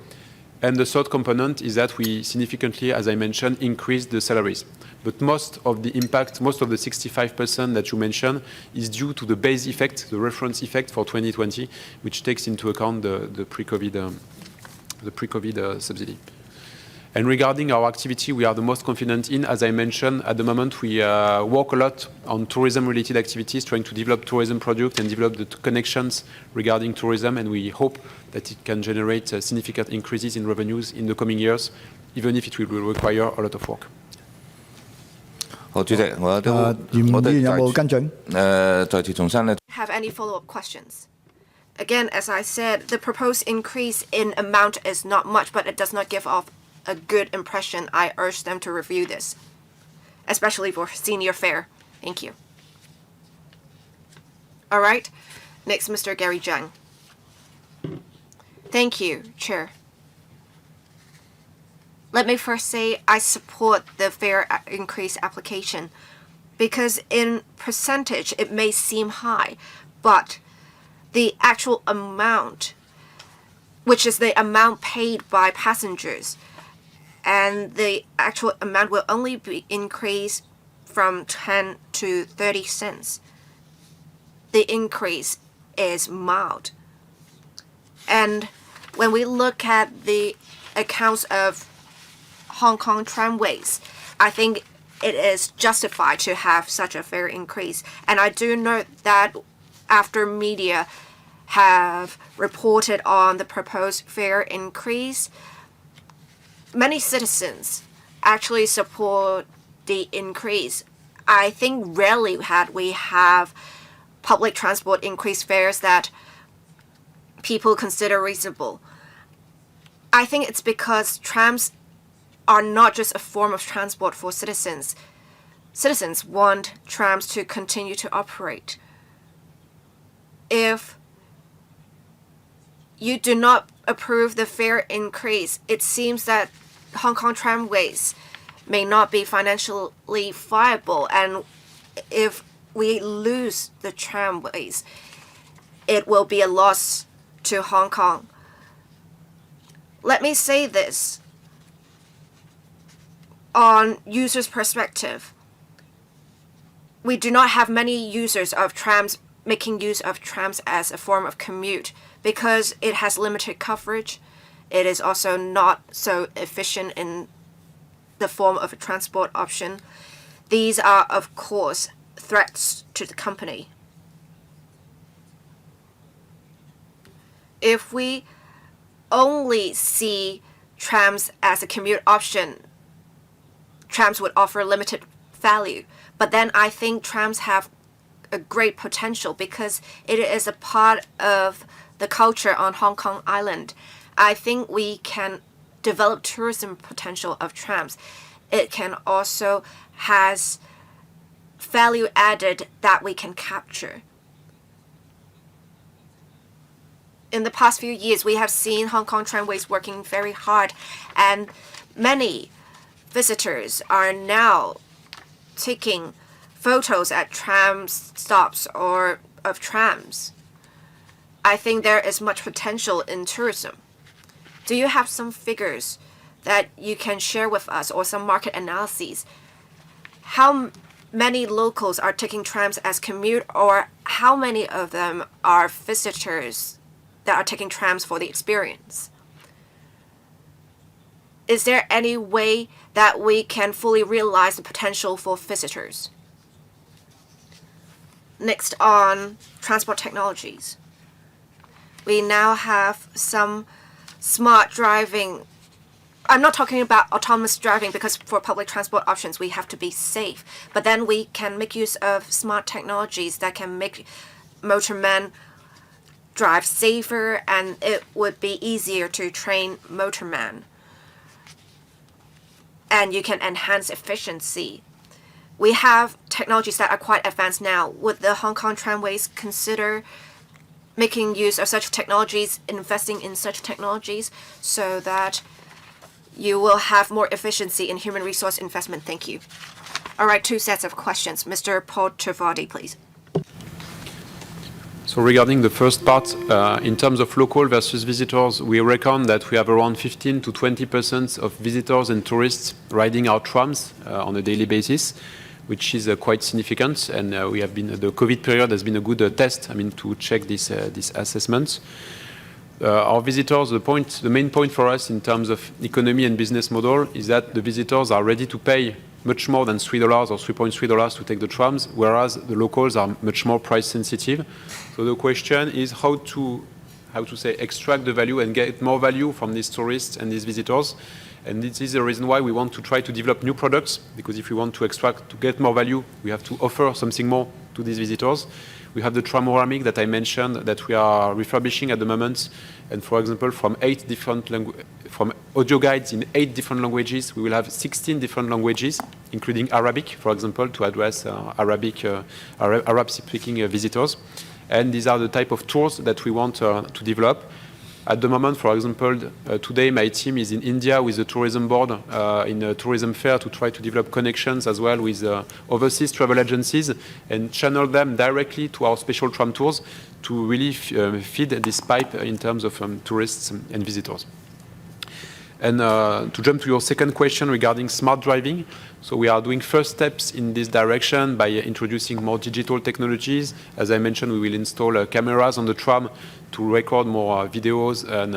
And the third component is that we significantly, as I mentioned, increased the salaries. But most of the impact, most of the 65% that you mentioned is due to the base effect, the reference effect for 2020, which takes into account the pre-COVID subsidy. And regarding our activity, we are the most confident in, as I mentioned, at the moment we work a lot on tourism-related activities, trying to develop tourism product and develop the connections regarding tourism, and we hope that it can generate significant increases in revenues in the coming years, even if it will require a lot of work. 好，主席，我都嚴議員有冇跟進？再次重申咧。 Have any follow-up questions? Again, as I said, the proposed increase in amount is not much, but it does not give off a good impression. I urge them to review this, especially for senior fare. Thank you. All right. Next, Mr. Gary Zhang. Thank you, Chair. Let me first say I support the fare increase application because in percentage it may seem high, but the actual amount, which is the amount paid by passengers, and the actual amount will only be increased from 10 to 30 cents. The increase is mild. And when we look at the accounts of Hong Kong tramways, I think it is justified to have such a fare increase. And I do note that after media have reported on the proposed fare increase, many citizens actually support the increase. I think rarely had we have public transport increase fares that people consider reasonable. I think it's because trams are not just a form of transport for citizens. Citizens want trams to continue to operate. If you do not approve the fare increase, it seems that Hong Kong tramways may not be financially viable, and if we lose the tramways, it will be a loss to Hong Kong. Let me say this. On users' perspective, we do not have many users of trams making use of trams as a form of commute because it has limited coverage. It is also not so efficient in the form of a transport option. These are, of course, threats to the company. If we only see trams as a commute option, trams would offer limited value. But then I think trams have a great potential because it is a part of the culture on Hong Kong Island. I think we can develop tourism potential of trams. It can also has value added that we can capture. In the past few years, we have seen Hong Kong tramways working very hard, and many visitors are now taking photos at tram stops or of trams. I think there is much potential in tourism. Do you have some figures that you can share with us or some market analyses? How many locals are taking trams as commute, or how many of them are visitors that are taking trams for the experience? Is there any way that we can fully realize the potential for visitors? Next, on transport technologies. We now have some smart driving. I'm not talking about autonomous driving, because for public transport options, we have to be safe. But then we can make use of smart technologies that can make motormen drive safer, and it would be easier to train motormen. And you can enhance efficiency. We have technologies that are quite advanced now. Would the Hong Kong tramways consider making use of such technologies, investing in such technologies, so that you will have more efficiency in human resource investment? Thank you. All right, 2 sets of questions. Mr. Paul Trivodi, please. So regarding the first part, in terms of local versus visitors, we reckon that we have around 15 to 20% of visitors and tourists riding our trams on a daily basis, which is quite significant. And the COVID period has been a good test, to check this assessment. Our visitors, the main point for us in terms of economy and business model is that the visitors are ready to pay much more than $3 or $3.3 to take the trams, whereas the locals are much more price sensitive. So the question is how to extract the value and get more value from these tourists and these visitors. And this is the reason why we want to try to develop new products, because if we want to get more value, we have to offer something more to these visitors. We have the tramoramic that I mentioned that we are refurbishing at the moment. And for example, from audio guides in 8 different languages, we will have 16 different languages, including Arabic, for example, to address Arab-speaking visitors. And these are the type of tours that we want to develop. At the moment, for example, today my team is in India with the tourism board in a tourism fair to try to develop connections as well with overseas travel agencies and channel them directly to our special tram tours to really feed this pipe in terms of tourists and visitors. And to jump to your second question regarding smart driving, so we are doing first steps in this direction by introducing more digital technologies. As I mentioned, we will install cameras on the tram to record more videos and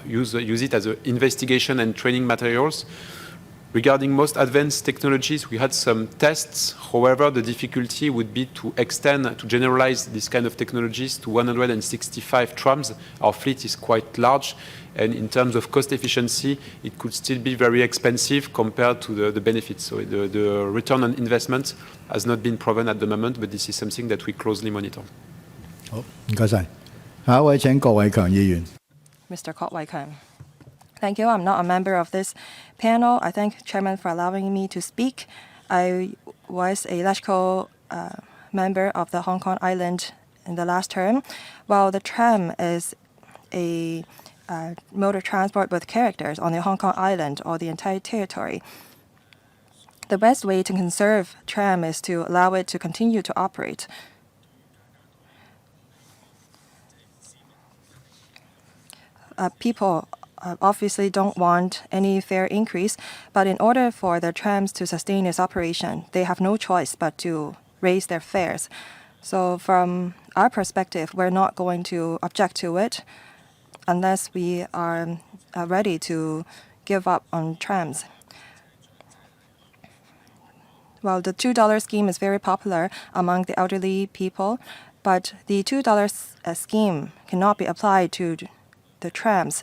use it as investigation and training materials. Regarding most advanced technologies, we had some tests. However, the difficulty would be to generalize this kind of technologies to 165 trams. Our fleet is quite large, and in terms of cost efficiency, it could still be very expensive compared to the benefits. So the return on investment has not been proven at the moment, but this is something that we closely monitor. 好，唔該晒。下一位請郭偉強議員。Mr. Kwok Wai-chuen. Thank you. I'm not a member of this panel. I thank Chairman for allowing me to speak. I was a electrical member of the Hong Kong Island in the last term. While the tram is a mode of transport with characters on the Hong Kong Island or the entire territory, the best way to conserve tram is to allow it to continue to operate. People obviously don't want any fare increase, but in order for the trams to sustain its operation, they have no choice but to raise their fares. So from our perspective, we're not going to object to it unless we are ready to give up on trams. Well, the $2 scheme is very popular among the elderly people, but the $2 scheme cannot be applied to the trams.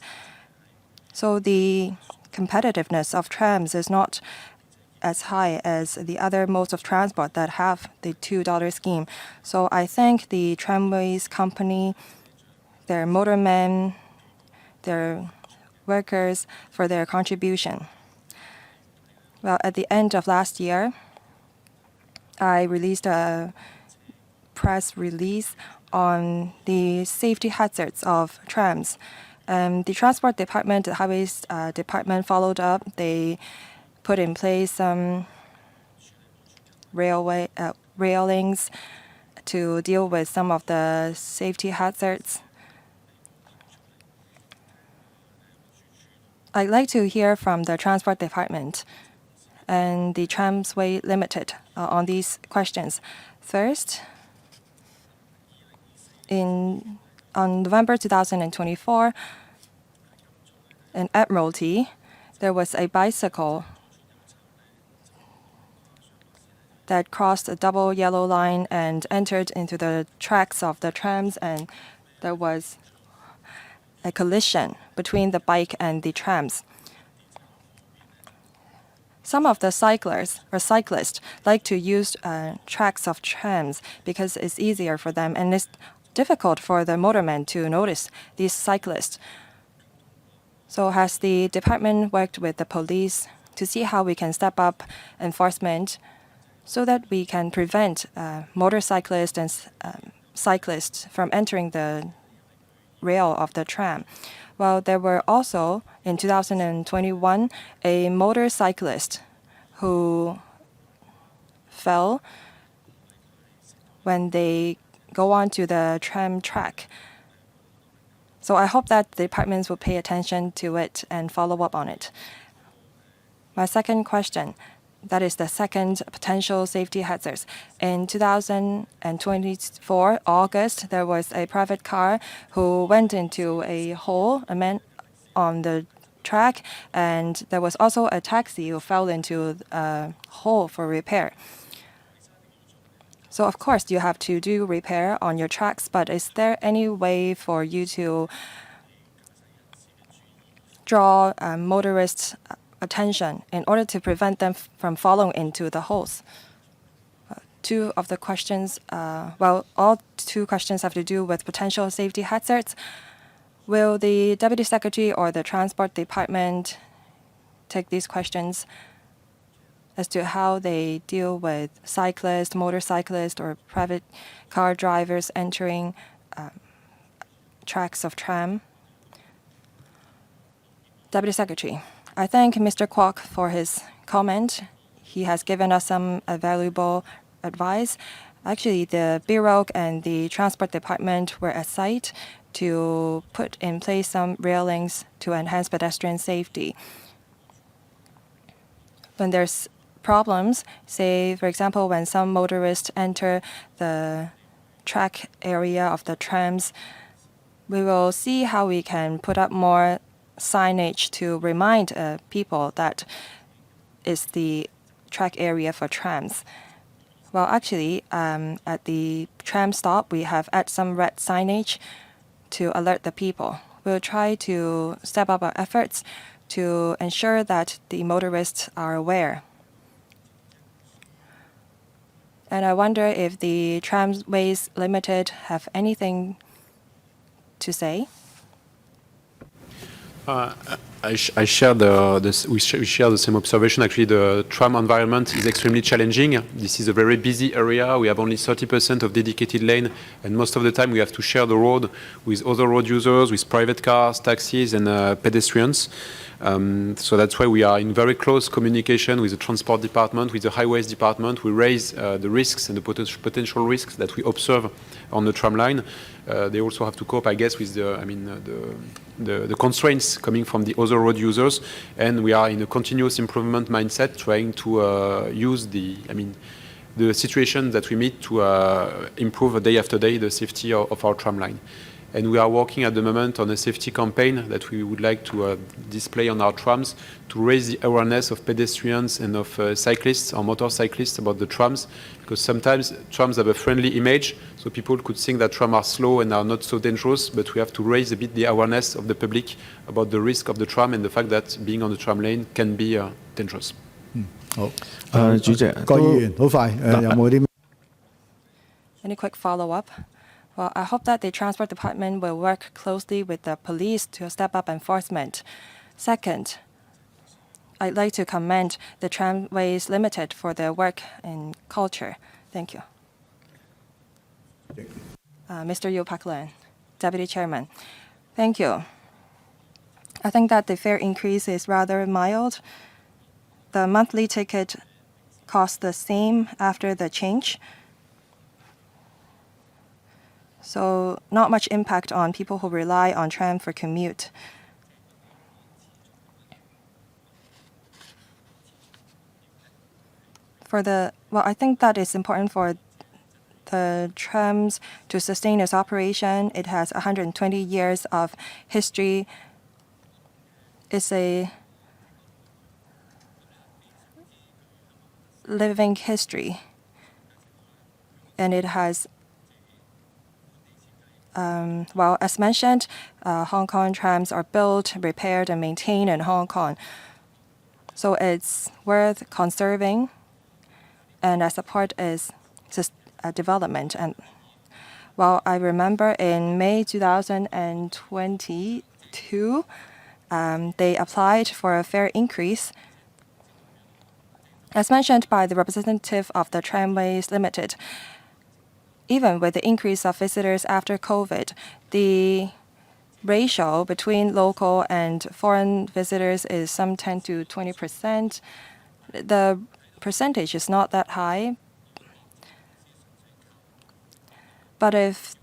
So the competitiveness of trams is not as high as the other modes of transport that have the $2 scheme. So I thank the tramways company, their motormen, their workers for their contribution. Well, at the end of last year, I released a press release on the safety hazards of trams. The Transport Department, the Highways Department followed up. They put in place some railings to deal with some of the safety hazards. I'd like to hear from the Transport Department and the Tramway Limited on these questions. First, on November 2024, in Admiralty, there was a bicycle that crossed a double yellow line and entered into the tracks of the trams, and there was a collision between the bike and the trams. Some of the cyclists like to use tracks of trams because it's easier for them, and it's difficult for the motormen to notice these cyclists. So has the department worked with the police to see how we can step up enforcement so that we can prevent motorcyclists and cyclists from entering the rail of the tram? Well, there were also, in 2021, a motorcyclist who fell when they go onto the tram track. So I hope that the departments will pay attention to it and follow up on it. My second question, that is the second potential safety hazards. In 2024, August, there was a private car who went into a hole on the track, and there was also a taxi who fell into a hole for repair. So of course you have to do repair on your tracks, but is there any way for you to draw motorists' attention in order to prevent them from falling into the holes? Two of the questions, all two questions have to do with potential safety hazards. Will the Deputy Secretary or the Transport Department take these questions as to how they deal with cyclists, motorcyclists, or private car drivers entering tracks of tram? Deputy Secretary, I thank Mr. Kwok for his comment. He has given us some valuable advice. Actually, the Bureau and the Transport Department were at site to put in place some railings to enhance pedestrian safety. When there's problems, say, for example, when some motorists enter the track area of the trams, we will see how we can put up more signage to remind people that is the track area for trams. Well, actually, at the tram stop, we have added some red signage to alert the people. We'll try to step up our efforts to ensure that the motorists are aware. And I wonder if the Tramways Limited have anything to say. I share we share the same observation. Actually, the tram environment is extremely challenging. This is a very busy area. We have only 30% of dedicated lane, and most of the time we have to share the road with other road users, with private cars, taxis, and pedestrians. So that's why we are in very close communication with the Transport Department, with the Highways Department. We raise the risks and the potential risks that we observe on the tram line. They also have to cope, I guess, with the constraints coming from the other road users, and we are in a continuous improvement mindset, trying to use the situation that we meet to improve day after day the safety of our tram line. And we are working at the moment on a safety campaign that we would like to display on our trams to raise the awareness of pedestrians and of cyclists or motorcyclists about the trams, because sometimes trams have a friendly image, so people could think that trams are slow and are not so dangerous, but we have to raise a bit the awareness of the public about the risk of the tram and the fact that being on the tram lane can be dangerous. 好，主席，郭議員，好快，有冇啲？ Any quick follow-up? Well, I hope that the Transport Department will work closely with the police to step up enforcement. Second, I'd like to commend the Tramways Limited for their work in culture. Thank you. Mr. Yeo Pak Leun, Deputy Chairman. Thank you. I think that the fare increase is rather mild. The monthly ticket costs the same after the change. So not much impact on people who rely on tram for commute. I think that it's important for the trams to sustain its operation. It has 120 years of history. It's a living history. And it has, as mentioned, Hong Kong trams are built, repaired, and maintained in Hong Kong. So it's worth conserving, and as a part is just development. And I remember in May 2022, they applied for a fare increase. As mentioned by the representative of the Tramways Limited, even with the increase of visitors after COVID, the ratio between local and foreign visitors is some 10 to 20%. The percentage is not that high. But if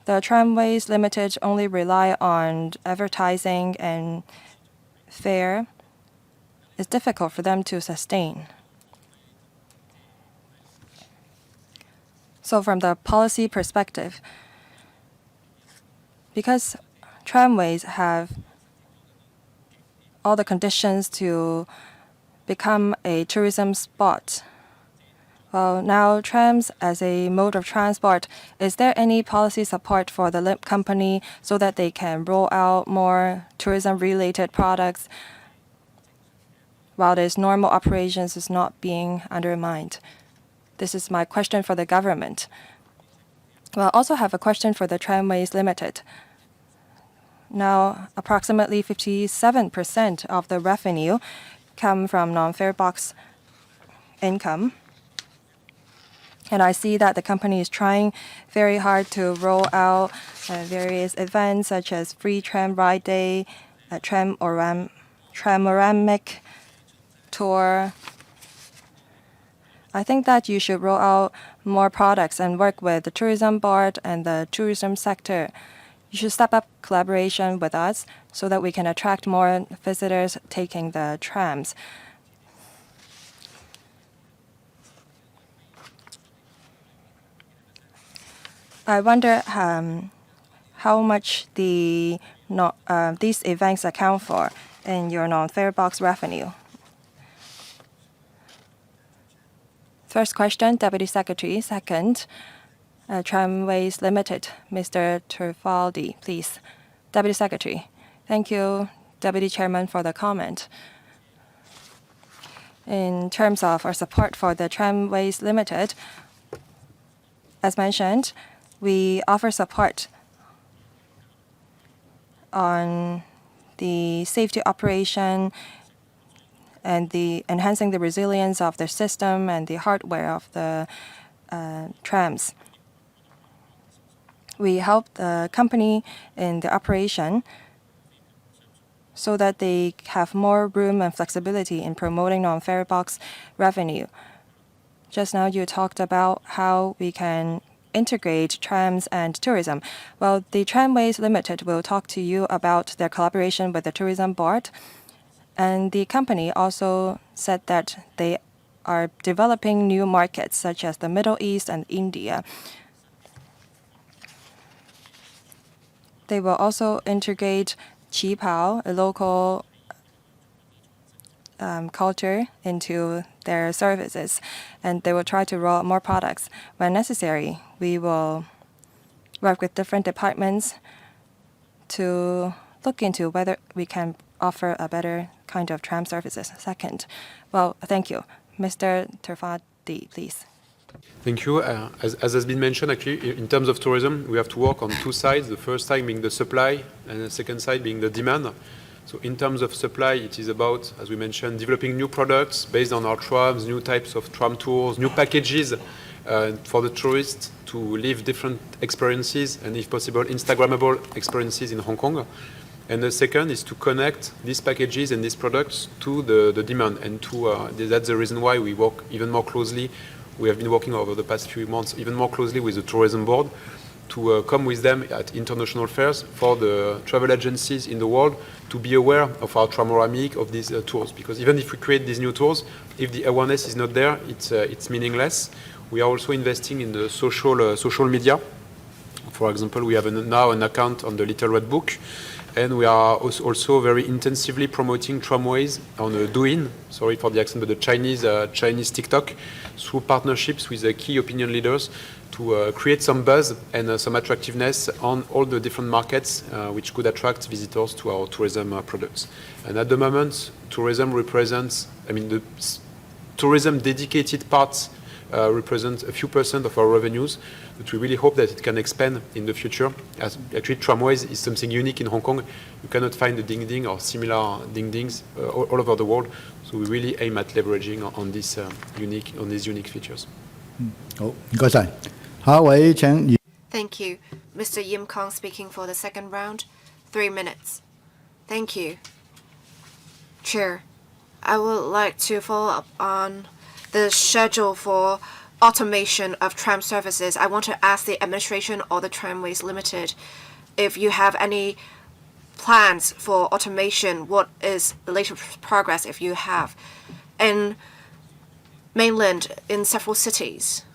the Tramways Limited only rely on advertising and fare, it's difficult for them to sustain. So from the policy perspective, because tramways have all the conditions to become a tourism spot, now trams as a mode of transport, is there any policy support for the company so that they can roll out more tourism-related products while its normal operations is not being undermined? This is my question for the government. I also have a question for the Tramways Limited. Now, approximately 57% of the revenue come from non-fare box income. And I see that the company is trying very hard to roll out various events such as free tram ride day, a tramoramic tour. I think that you should roll out more products and work with the tourism board and the tourism sector. You should step up collaboration with us so that we can attract more visitors taking the trams. I wonder how much these events account for in your non-fare box revenue. First question, Deputy Secretary. Second, Tramways Limited, Mr. Trifaldi, please. Deputy Secretary. Thank you, Deputy Chairman, for the comment. In terms of our support for the Tramways Limited, as mentioned, we offer support on the safety operation and the enhancing the resilience of the system and the hardware of the trams. We help the company in the operation so that they have more room and flexibility in promoting non-fare box revenue. Just now you talked about how we can integrate trams and tourism. The Tramways Limited will talk to you about their collaboration with the tourism board. And the company also said that they are developing new markets such as the Middle East and India. They will also integrate qipao, a local culture, into their services. And they will try to roll out more products. When necessary, we will work with different departments to look into whether we can offer a better kind of tram services. Second, thank you. Mr. Trifaldi, please. Thank you. As has been mentioned, actually, in terms of tourism, we have to work on two sides. The first side being the supply, and the second side being the demand. So in terms of supply, it is about, as we mentioned, developing new products based on our trams, new types of tram tours, new packages for the tourists to live different experiences and, if possible, Instagrammable experiences in Hong Kong. And the second is to connect these packages and these products to the demand. And that's the reason why we work even more closely. We have been working over the past few months even more closely with the tourism board to come with them at international fairs for the travel agencies in the world to be aware of our tramoramic, of these tours. Because even if we create these new tours, if the awareness is not there, it's meaningless. We are also investing in the social media. For example, we have now an account on the Little Red Book, and we are also very intensively promoting tramways on Douyin, sorry for the accent, but the Chinese TikTok, through partnerships with key opinion leaders to create some buzz and some attractiveness on all the different markets which could attract visitors to our tourism products. And at the moment, tourism represents, the tourism dedicated parts represent a few % of our revenues, but we really hope that it can expand in the future. As actually, tramways is something unique in Hong Kong. You cannot find the ding-ding or similar ding-dings all over the world. So we really aim at leveraging on these unique features. 好，唔該晒。下一位請。Thank you. Mr. Yim Kong speaking for the second round. 3 minutes. Thank you. Chair, I would like to follow up on the schedule for automation of tram services. I want to ask the administration or the Tramways Limited if you have any plans for automation. What is the latest progress if you have? In mainland, in several cities,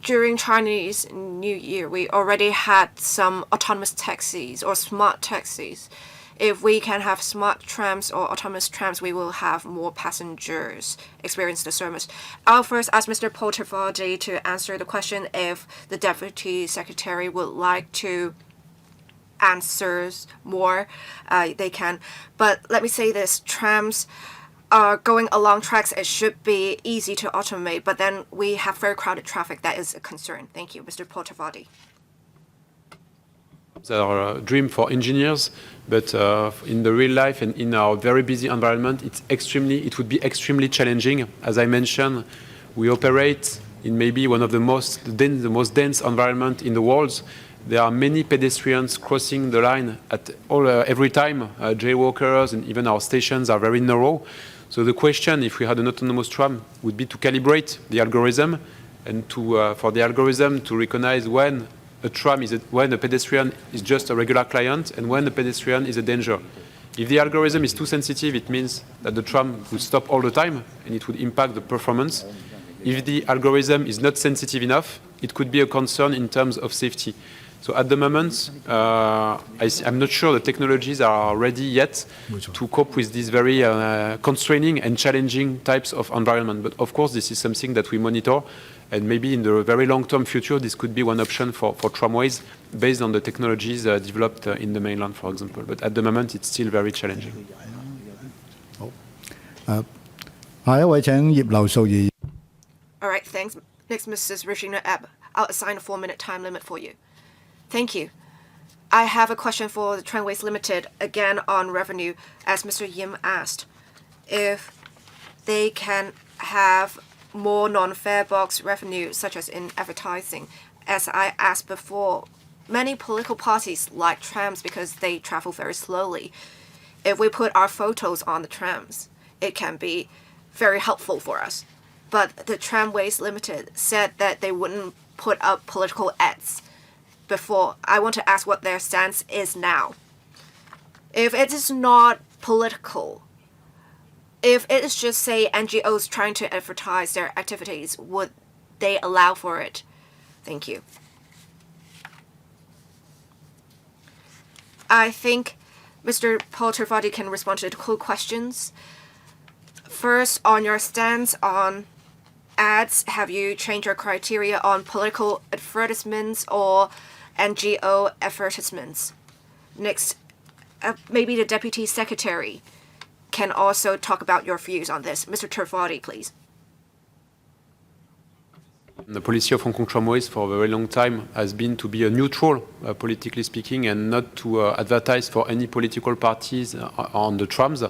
during Chinese New Year, we already had some autonomous taxis or smart taxis. If we can have smart trams or autonomous trams, we will have more passengers experience the service. I'll first ask Mr. Poltervadi to answer the question. If the Deputy Secretary would like to answer more, they can. But let me say this, trams are going along tracks. It should be easy to automate, but then we have very crowded traffic. That is a concern. Thank you, Mr. Poltervadi. It's our dream for engineers, but in the real life and in our very busy environment, it would be extremely challenging. As I mentioned, we operate in maybe one of the most dense environment in the world. There are many pedestrians crossing the line every time. Jaywalkers and even our stations are very narrow. So the question, if we had an autonomous tram, would be to calibrate the algorithm and for the algorithm to recognize when when a pedestrian is just a regular client and when the pedestrian is a danger. If the algorithm is too sensitive, it means that the tram would stop all the time and it would impact the performance. If the algorithm is not sensitive enough, it could be a concern in terms of safety. So at the moment, I'm not sure the technologies are ready yet to cope with these very constraining and challenging types of environment. But of course, this is something that we monitor. And maybe in the very long-term future, this could be one option for tramways based on the technologies developed in the mainland, for example. But at the moment, it's still very challenging. 下一位請葉劉淑儀。All right, thanks. Next, Mrs. Regina Ebb. I'll assign a 4-minute time limit for you. Thank you. I have a question for the Tramways Limited, again on revenue, as Mr. Yim asked. If they can have more non-fare box revenue, such as in advertising. As I asked before, many political parties like trams because they travel very slowly. If we put our photos on the trams, it can be very helpful for us. But the Tramways Limited said that they wouldn't put up political ads before. I want to ask what their stance is now. If it is not political, if it is just, say, NGOs trying to advertise their activities, would they allow for it? Thank you. I think Mr. Poltervadi can respond to the two questions. First, on your stance on ads, have you changed your criteria on political advertisements or NGO advertisements? Next, maybe the Deputy Secretary can also talk about your views on this. Mr. Tervadi, please. The policy of Hong Kong Tramways for a very long time has been to be a neutral, politically speaking, and not to advertise for any political parties on the trams,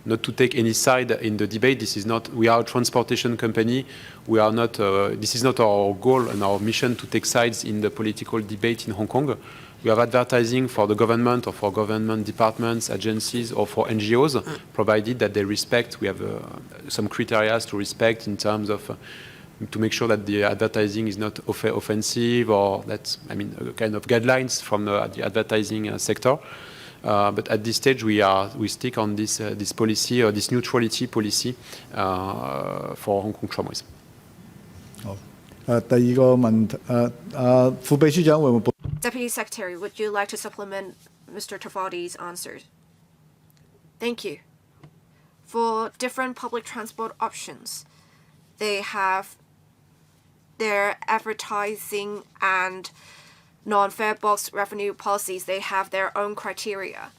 not to take any side in the debate. This is not, we are a transportation company. We are not, this is not our goal and our mission to take sides in the political debate in Hong Kong. We have advertising for the government or for government departments, agencies, or for NGOs, provided that they respect. We have some criteria to respect in terms of to make sure that the advertising is not offensive, or that's, I mean, kind of guidelines from the advertising sector. But at this stage, we stick on this policy, or this neutrality policy for Hong Kong Tramways. 第二個問題，副秘書長會唔會？ Deputy Secretary, would you like to supplement Mr. Trivodi's answers? Thank you. For different public transport options, they have their advertising and non-fare box revenue policies. They have their own criteria.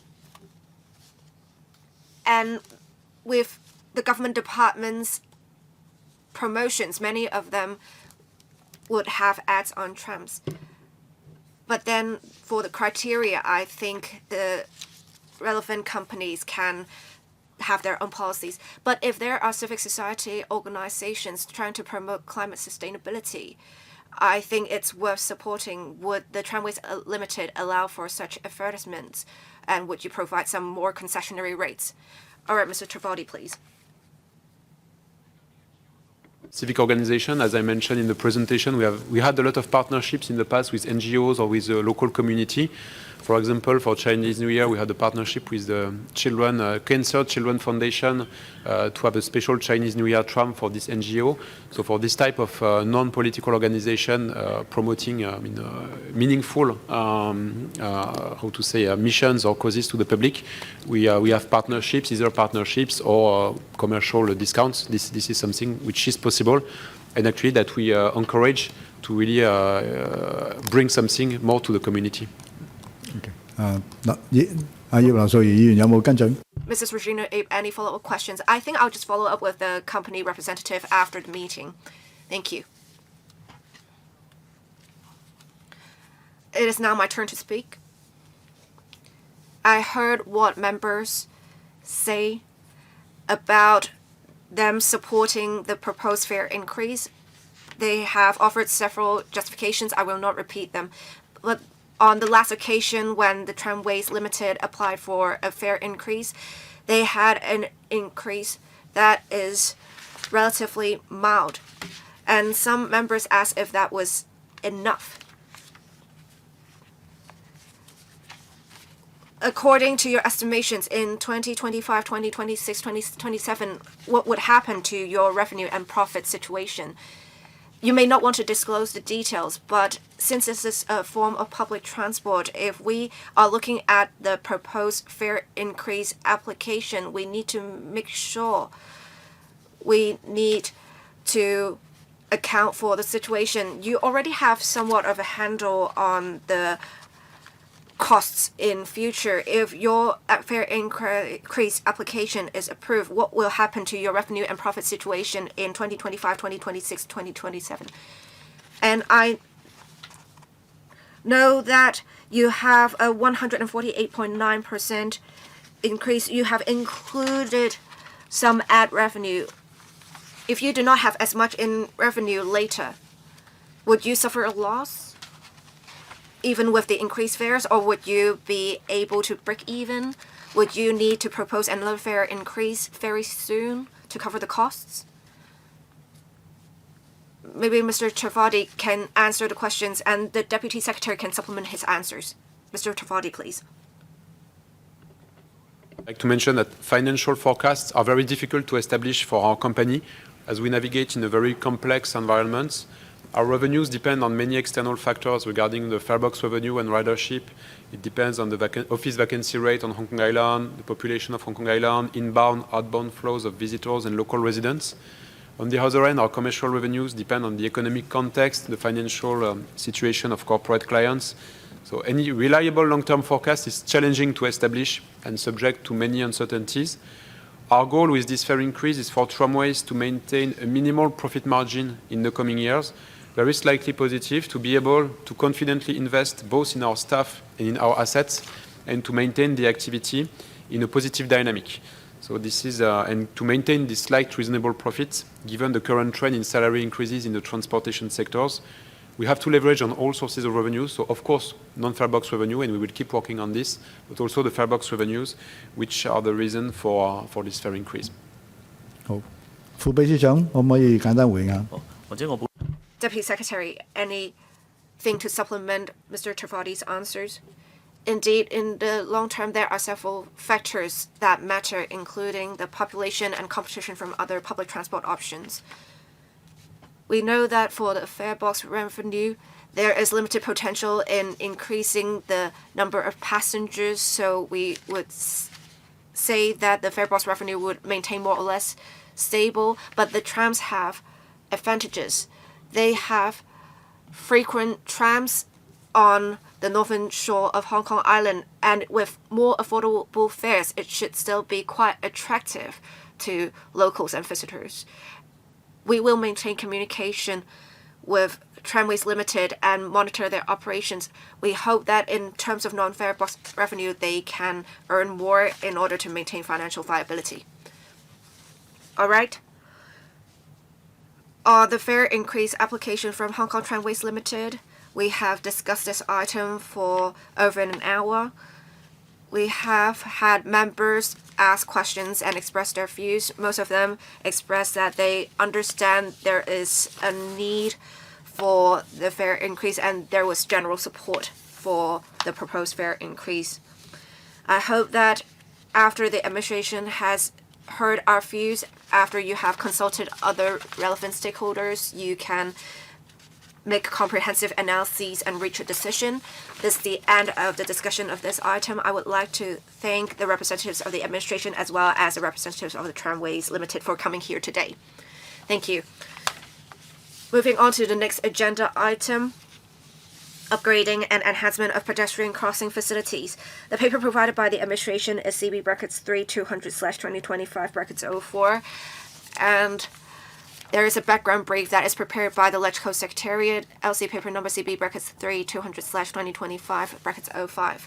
And with the government departments' promotions, many of them would have ads on trams. But then for the criteria, I think the relevant companies can have their own policies. But if there are civic society organizations trying to promote climate sustainability, I think it's worth supporting. Would the Tramways Limited allow for such advertisements? And would you provide some more concessionary rates? All right, Mr. Trivodi, please. Civic organization, as I mentioned in the presentation, we had a lot of partnerships in the past with NGOs or with the local community. For example, for Chinese New Year, we had a partnership with the Cancer Children Foundation to have a special Chinese New Year tram for this NGO. So for this type of non-political organization promoting meaningful, missions or causes to the public, we have partnerships, either partnerships or commercial discounts. This is something which is possible, and actually that we encourage to really bring something more to the community. Mrs. Regina Abe, any follow-up questions? I think I'll just follow up with the company representative after the meeting. Thank you. It is now my turn to speak. I heard what members say about them supporting the proposed fare increase. They have offered several justifications. I will not repeat them. But on the last occasion when the Tramways Limited applied for a fare increase, they had an increase that is relatively mild. And some members asked if that was enough. According to your estimations in 2025, 2026, 2027, what would happen to your revenue and profit situation? You may not want to disclose the details, but since this is a form of public transport, if we are looking at the proposed fare increase application, we need to make sure we need to account for the situation. You already have somewhat of a handle on the costs in future. If your fare increase application is approved, what will happen to your revenue and profit situation in 2025, 2026, 2027? And I know that you have a 148.9% increase. You have included some ad revenue. If you do not have as much in revenue later, would you suffer a loss even with the increased fares, or would you be able to break even? Would you need to propose another fare increase very soon to cover the costs? Maybe Mr. Trivodi can answer the questions and the Deputy Secretary can supplement his answers. Mr. Trivodi, please. I'd like to mention that financial forecasts are very difficult to establish for our company as we navigate in a very complex environment. Our revenues depend on many external factors regarding the farebox revenue and ridership. It depends on the office vacancy rate on Hong Kong Island, the population of Hong Kong Island, inbound, outbound flows of visitors and local residents. On the other end, our commercial revenues depend on the economic context, the financial situation of corporate clients. So any reliable long-term forecast is challenging to establish and subject to many uncertainties. Our goal with this fare increase is for Tramways to maintain a minimal profit margin in the coming years, very slightly positive to be able to confidently invest both in our staff and in our assets and to maintain the activity in a positive dynamic. So this is, and to maintain this slight reasonable profits, given the current trend in salary increases in the transportation sectors, we have to leverage on all sources of revenue. So of course, non-fare box revenue, and we will keep working on this, but also the fare box revenues, which are the reason for this fare increase. 好，副秘書長可唔可以簡單回應啊？ Deputy Secretary, anything to supplement Mr. Trifaudi's answers? Indeed, in the long term, there are several factors that matter, including the population and competition from other public transport options. We know that for the fare box revenue, there is limited potential in increasing the number of passengers, so we would say that the fare box revenue would maintain more or less stable, but the trams have advantages. They have frequent trams on the northern shore of Hong Kong Island, and with more affordable fares, it should still be quite attractive to locals and visitors. We will maintain communication with Tramways Limited and monitor their operations. We hope that in terms of non-fare box revenue, they can earn more in order to maintain financial viability. All right. On the fare increase application from Hong Kong Tramways Limited, we have discussed this item for over an hour. We have had members ask questions and express their views. Most of them express that they understand there is a need for the fare increase, and there was general support for the proposed fare increase. I hope that after the administration has heard our views, after you have consulted other relevant stakeholders, you can make comprehensive analyses and reach a decision. This is the end of the discussion of this item. I would like to thank the representatives of the administration as well as the representatives of the Tramways Limited for coming here today. Thank you. Moving on to the next agenda item, upgrading and enhancement of pedestrian crossing facilities. The paper provided by the administration is CB brackets 3200/2025 brackets 04, and there is a background brief that is prepared by the Electrical Secretariat, LC paper number CB brackets 3200/2025 brackets 05.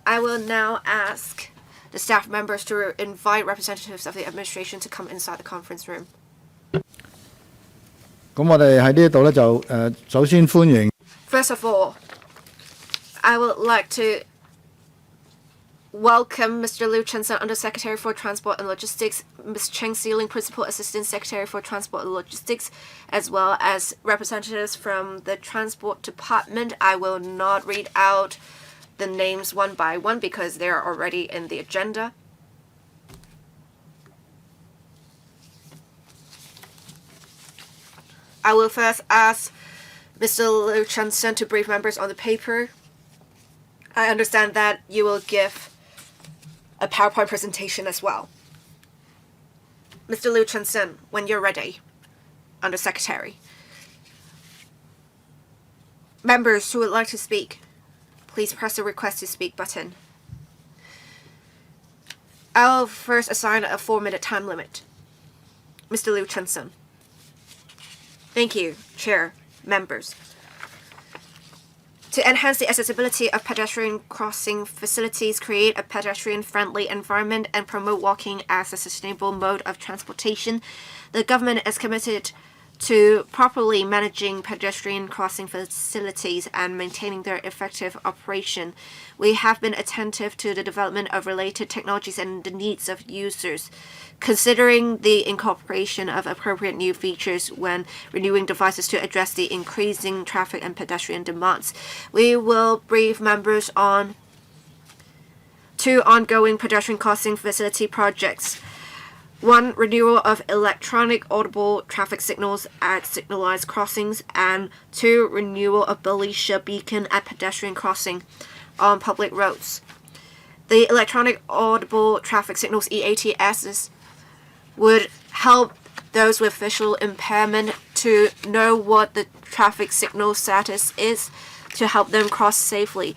I will now ask the staff members to invite representatives of the administration to come inside the conference room. 咁我哋喺呢度咧就首先歡迎 First of all, I would like to welcome Mr. Liu Chensen, Undersecretary for Transport and Logistics, Ms. Cheng Sealing, Principal Assistant Secretary for Transport and Logistics, as well as representatives from the Transport Department. I will not read out the names one by one because they are already in the agenda. I will first ask Mr. Liu Chensen to brief members on the paper. I understand that you will give a PowerPoint presentation as well. Mr. Liu Chensen, when you're ready, Undersecretary. Members who would like to speak, please press the request to speak button. I'll first assign a 4-minute time limit. Mr. Liu Chensen. Thank you, Chair, members. To enhance the accessibility of pedestrian crossing facilities, create a pedestrian-friendly environment, and promote walking as a sustainable mode of transportation, the government is committed to properly managing pedestrian crossing facilities and maintaining their effective operation. We have been attentive to the development of related technologies and the needs of users, considering the incorporation of appropriate new features when renewing devices to address the increasing traffic and pedestrian demands. We will brief members on 2 ongoing pedestrian crossing facility projects. 1, renewal of electronic audible traffic signals at signalized crossings, and 2, renewal of Belisha beacon at pedestrian crossing on public roads. The electronic audible traffic signals EATSs would help those with visual impairment to know what the traffic signal status is to help them cross safely.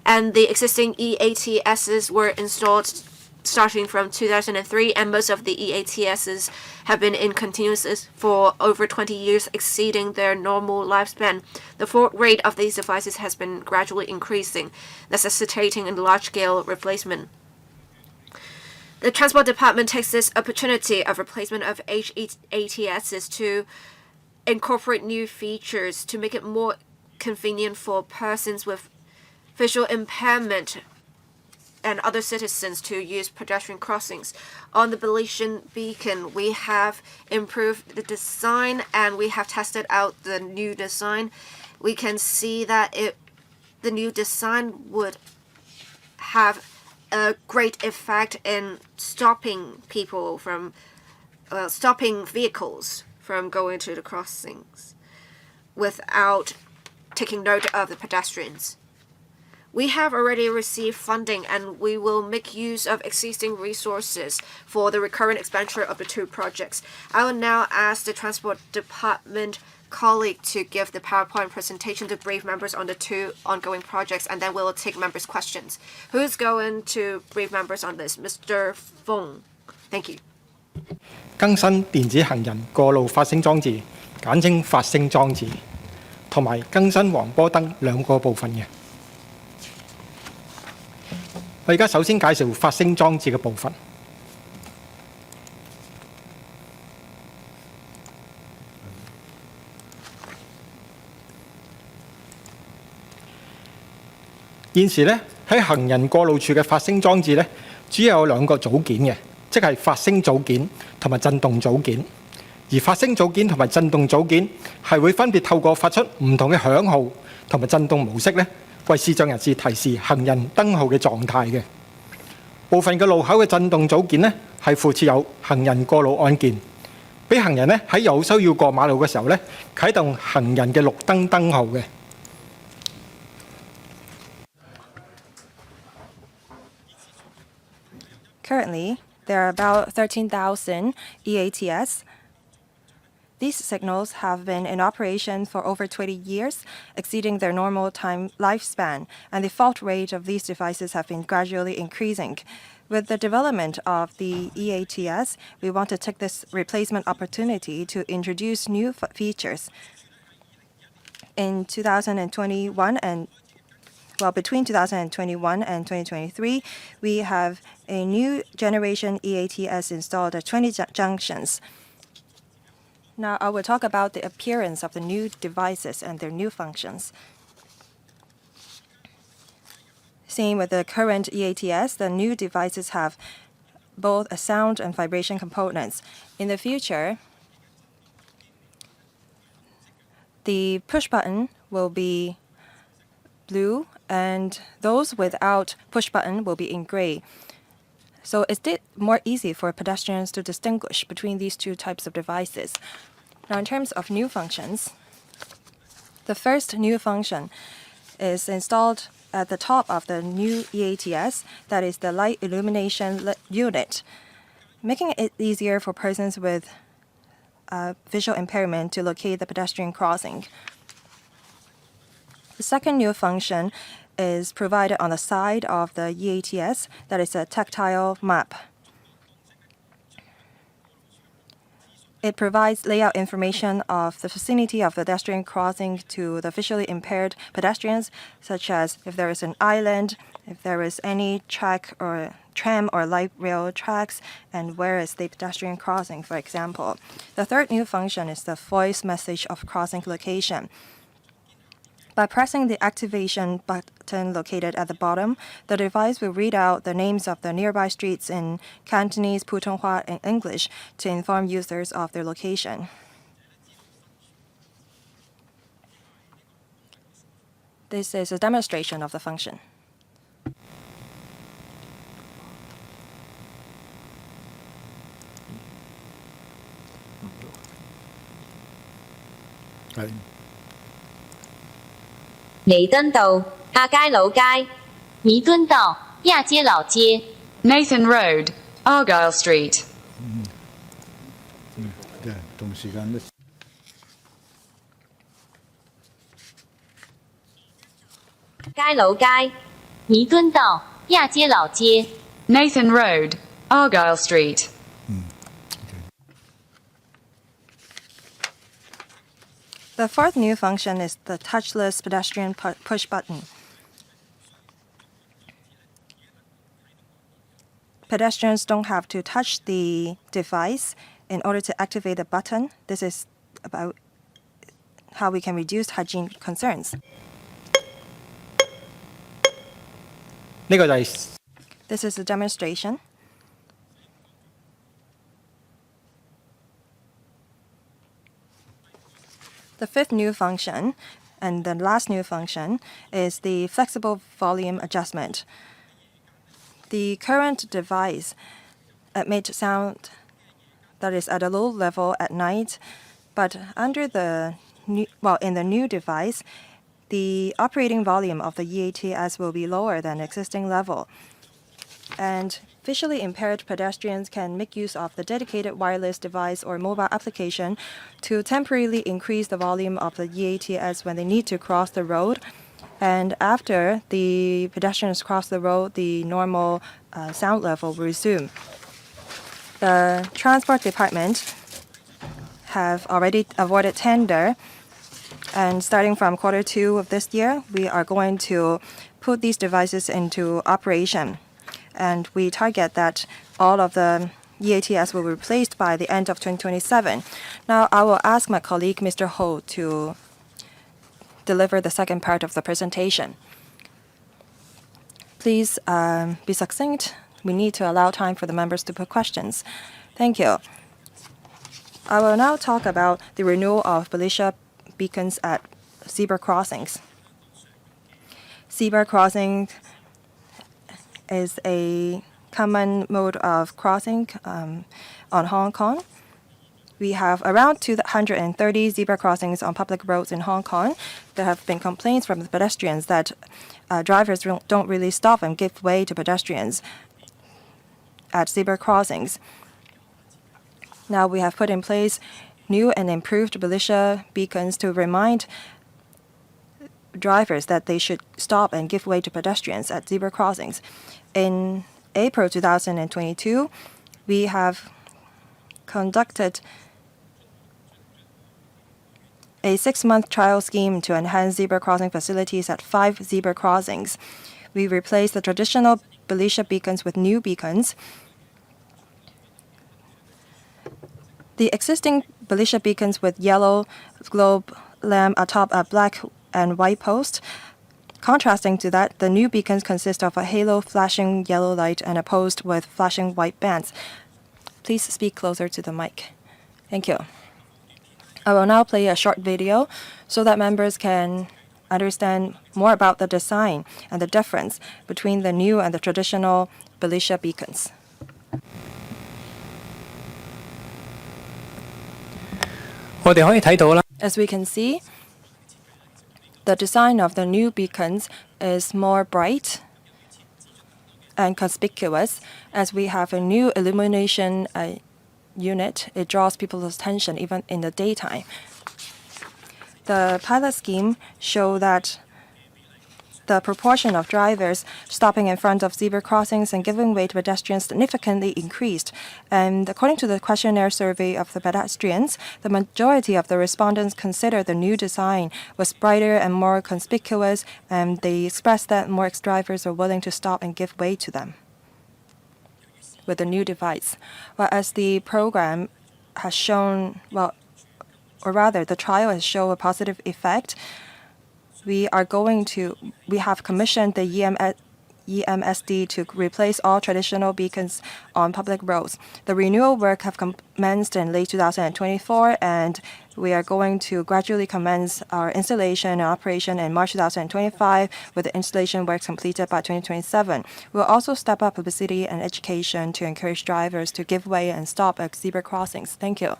And the existing EATSs were installed starting from 2003, and most of the EATSs have been in continuous for over 20 years, exceeding their normal lifespan. The fault rate of these devices has been gradually increasing, necessitating a large-scale replacement. The Transport Department takes this opportunity of replacement of HATSs to incorporate new features to make it more convenient for persons with visual impairment and other citizens to use pedestrian crossings. On the Belician beacon, we have improved the design and we have tested out the new design. We can see that the new design would have a great effect in stopping vehicles from going to the crossings without taking note of the pedestrians. We have already received funding and we will make use of existing resources for the recurrent expenditure of the two projects. I will now ask the Transport Department colleague to give the PowerPoint presentation to brief members on the two ongoing projects, and then we'll take members' questions. Who's going to brief members on this? Mr. Fong. Thank you. 更新電子行人過路發聲裝置，簡稱發聲裝置，同埋更新黃波燈兩個部分嘅。我而家首先介紹發聲裝置嘅部分。現時咧喺行人過路處嘅發聲裝置咧，主要有兩個組件嘅，即係發聲組件同埋震動組件。而發聲組件同埋震動組件係會分別透過發出唔同嘅響號同埋震動模式咧，為視障人士提示行人燈號嘅狀態嘅。部分嘅路口嘅震動組件咧係附設有行人過路按鍵，俾行人咧喺有需要過馬路嘅時候咧啟動行人嘅綠燈燈號嘅。Currently, there are about 13,000 EATS. These signals have been in operation for over 20 years, exceeding their normal time lifespan, and the fault rate of these devices have been gradually increasing. With the development of the EATS, we want to take this replacement opportunity to introduce new features. In 2021 between 2021 and 2023, we have a new generation EATS installed at 20 junctions. Now, I will talk about the appearance of the new devices and their new functions. Same with the current EATS, the new devices have both a sound and vibration components. In the future, the push button will be blue, and those without push button will be in gray. So it's more easy for pedestrians to distinguish between these two types of devices. Now, in terms of new functions, the first new function is installed at the top of the new EATS, that is the light illumination unit, making it easier for persons with visual impairment to locate the pedestrian crossing. The second new function is provided on the side of the EATS, that is a tactile map. It provides layout information of the vicinity of the pedestrian crossing to the visually impaired pedestrians, such as if there is an island, if there is any track or tram or light rail tracks, and where is the pedestrian crossing, for example. The third new function is the voice message of crossing location. By pressing the activation button located at the bottom, the device will read out the names of the nearby streets in Cantonese, Putonghua, and English to inform users of their location. This is a demonstration of the function. Right. 雷登道、亞皆老街、彌敦道、亞皆老街、Nathan Road, Argyle Street. 同時間都。街老街、彌敦道、亞皆老街。Nathan Road, Argyle Street. The fourth new function is the touchless pedestrian push button. Pedestrians don't have to touch the device in order to activate the button. This is about how we can reduce hygiene concerns. 呢個就係 This is a demonstration. The fifth new function and the last new function is the flexible volume adjustment. The current device emits sound that is at a low level at night, but under the in the new device, the operating volume of the EATS will be lower than existing level. And visually impaired pedestrians can make use of the dedicated wireless device or mobile application to temporarily increase the volume of the EATS when they need to cross the road. And after the pedestrians cross the road, the normal sound level will resume. The Transport Department have already awarded tender, and starting from Q2 of this year, we are going to put these devices into operation. And we target that all of the EATS will be replaced by the end of 2027. Now, I will ask my colleague, Mr. Ho, to deliver the second part of the presentation. Please be succinct. We need to allow time for the members to put questions. Thank you. I will now talk about the renewal of militia beacons at zebra crossings. Zebra crossing is a common mode of crossing on Hong Kong. We have around 230 zebra crossings on public roads in Hong Kong. There have been complaints from the pedestrians that drivers don't really stop and give way to pedestrians at zebra crossings. Now we have put in place new and improved militia beacons to remind drivers that they should stop and give way to pedestrians at zebra crossings. In April 2022, we have conducted a 6-month trial scheme to enhance zebra crossing facilities at 5 zebra crossings. We replaced the traditional militia beacons with new beacons. The existing militia beacons with yellow globe lamp atop a black and white post. Contrasting to that, the new beacons consist of a halo flashing yellow light and a post with flashing white bands. Please speak closer to the mic. Thank you. I will now play a short video so that members can understand more about the design and the difference between the new and the traditional militia beacons. As we can see, the design of the new beacons is more bright and conspicuous. As we have a new illumination unit, it draws people's attention even in the daytime. The pilot scheme shows that the proportion of drivers stopping in front of zebra crossings and giving way to pedestrians significantly increased. And according to the questionnaire survey of the pedestrians, the majority of the respondents considered the new design was brighter and more conspicuous, and they expressed that more drivers are willing to stop and give way to them with the new device. Whereas the program has shown, or rather the trial has shown a positive effect, we have commissioned the EMSD to replace all traditional beacons on public roads. The renewal work have commenced in late 2024, and we are going to gradually commence our installation and operation in March 2025, with the installation works completed by 2027. We'll also step up publicity and education to encourage drivers to give way and stop at zebra crossings. Thank you.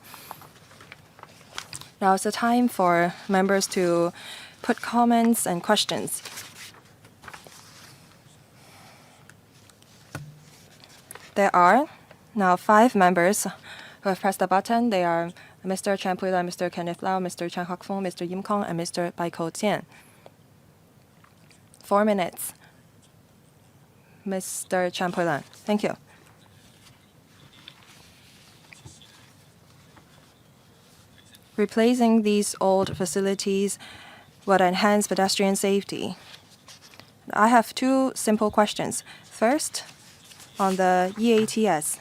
Now it's the time for members to put comments and questions. There are now 5 members who have pressed the button. They are Mr. Chan Pui-lai, Mr. Kenneth Lau, Mr. Chan Hok-fong, Mr. Yim Kong, and Mr. Bai Ko-tian. 4 minutes. Mr. Chan Pui-lan. Thank you. Replacing these old facilities would enhance pedestrian safety. I have two simple questions. First, on the EATS,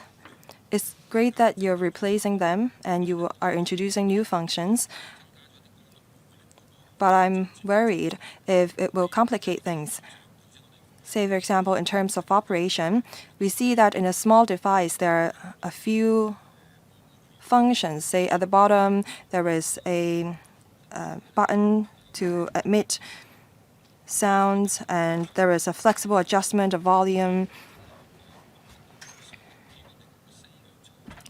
it's great that you're replacing them and you are introducing new functions, but I'm worried if it will complicate things. Say, for example, in terms of operation, we see that in a small device there are a few functions. Say at the bottom there is a button to emit sounds, and there is a flexible adjustment of volume.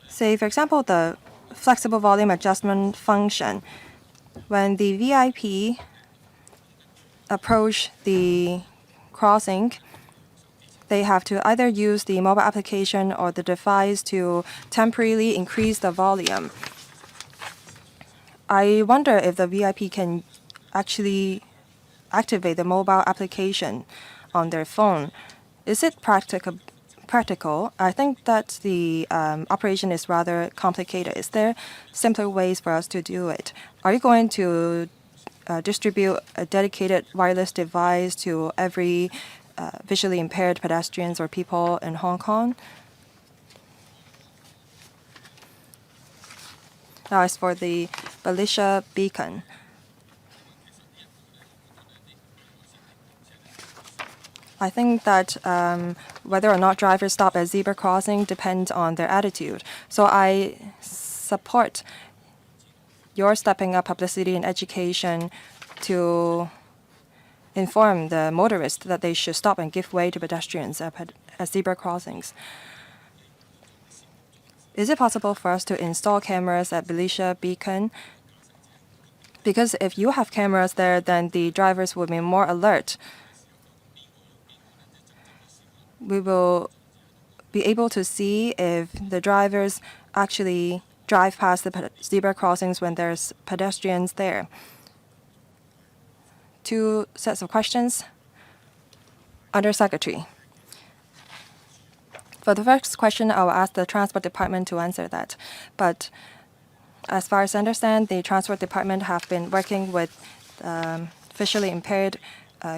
Say, for example, the flexible volume adjustment function. When the VIP approach the crossing, they have to either use the mobile application or the device to temporarily increase the volume. I wonder if the VIP can actually activate the mobile application on their phone. Is it practical? I think that the operation is rather complicated. Is there simpler ways for us to do it? Are you going to distribute a dedicated wireless device to every visually impaired pedestrians or people in Hong Kong? Now, as for the Belisha beacon, I think that whether or not drivers stop at zebra crossing depends on their attitude. So I support your stepping up publicity and education to inform the motorists that they should stop and give way to pedestrians at zebra crossings. Is it possible for us to install cameras at Belisha Beacon? Because if you have cameras there, then the drivers will be more alert. We will be able to see if the drivers actually drive past the zebra crossings when there's pedestrians there. Two sets of questions. Undersecretary. For the first question, I will ask the Transport Department to answer that. But as far as I understand, the Transport Department have been working with visually impaired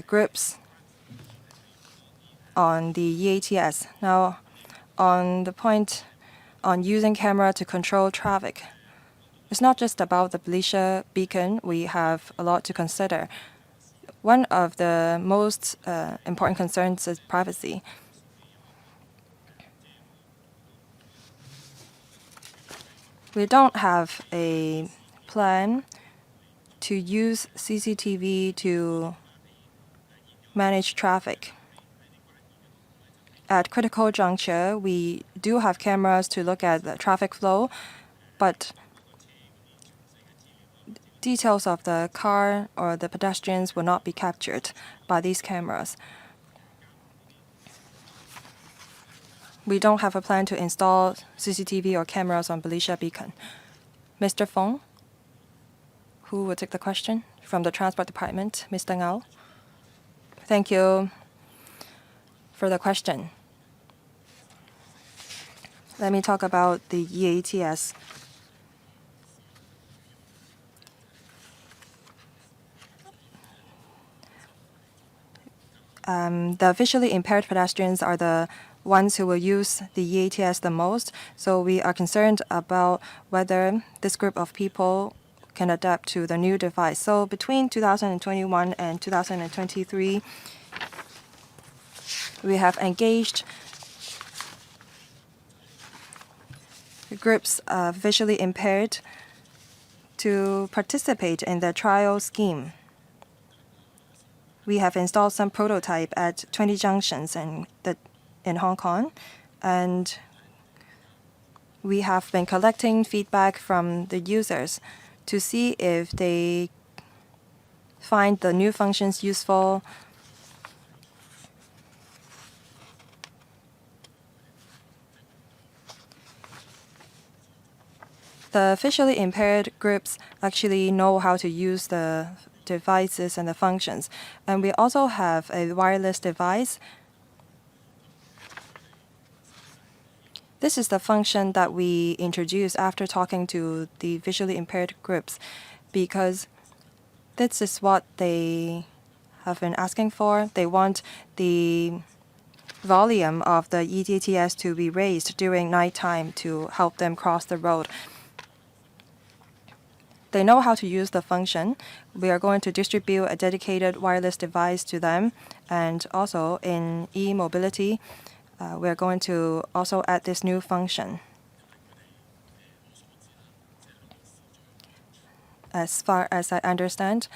groups on the EATS. Now, on the point on using camera to control traffic, it's not just about the Belisha beacon. We have a lot to consider. One of the most important concerns is privacy. We don't have a plan to use CCTV to manage traffic. At critical juncture, we do have cameras to look at the traffic flow, but details of the car or the pedestrians will not be captured by these cameras. We don't have a plan to install CCTV or cameras on Belisha Beacon. Mr. Fong, who will take the question from the Transport Department? Mr. Ngao. Thank you for the question. Let me talk about the EATS. The visually impaired pedestrians are the ones who will use the EATS the most, so we are concerned about whether this group of people can adapt to the new device. So between 2021 and 2023, we have engaged groups of visually impaired to participate in the trial scheme. We have installed some prototype at 20 junctions in Hong Kong, and we have been collecting feedback from the users to see if they find the new functions useful. The visually impaired groups actually know how to use the devices and the functions. And we also have a wireless device This is the function that we introduced after talking to the visually impaired groups, because this is what they have been asking for. They want the volume of the ETTS to be raised during nighttime to help them cross the road. They know how to use the function. We are going to distribute a dedicated wireless device to them, and also in e-mobility, we are going to also add this new function. As far as I understand,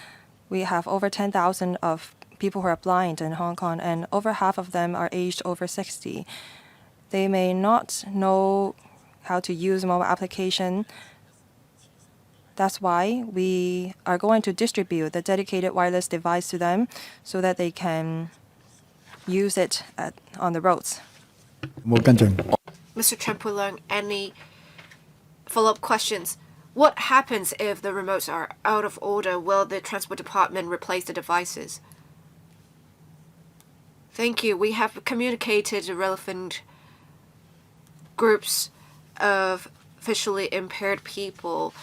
we have over 10,000 of people who are blind in Hong Kong, and over half of them are aged over 60. They may not know how to use mobile application. That's why we are going to distribute the dedicated wireless device to them so that they can use it on the roads. 冇跟進。 Mr. Chen Pulung, any follow-up questions? What happens if the remotes are out of order? Will the Transport Department replace the devices? Thank you. We have communicated the relevant groups of visually impaired people.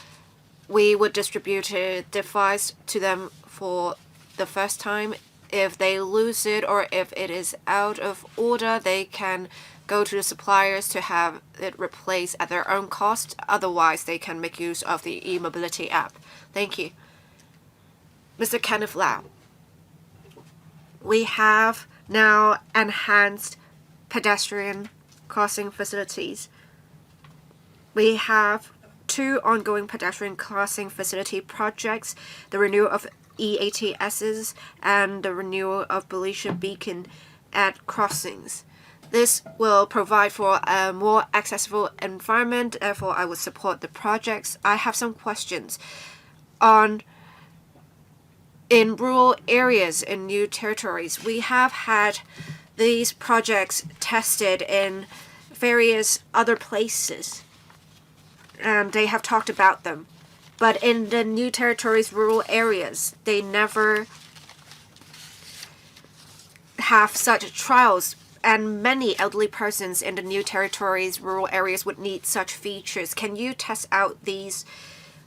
We would distribute a device to them for the first time. If they lose it or if it is out of order, they can go to the suppliers to have it replaced at their own cost. Otherwise, they can make use of the e-mobility app. Thank you. Mr. Kenneth Lau. We have now enhanced pedestrian crossing facilities. We have 2 ongoing pedestrian crossing facility projects, the renewal of EATSs and the renewal of Belisha Beacon at crossings. This will provide for a more accessible environment, therefore I would support the projects. I have some questions. In rural areas in new territories, we have had these projects tested in various other places, and they have talked about them. But in the new territories, rural areas, they never have such trials, and many elderly persons in the new territories, rural areas would need such features. Can you test out these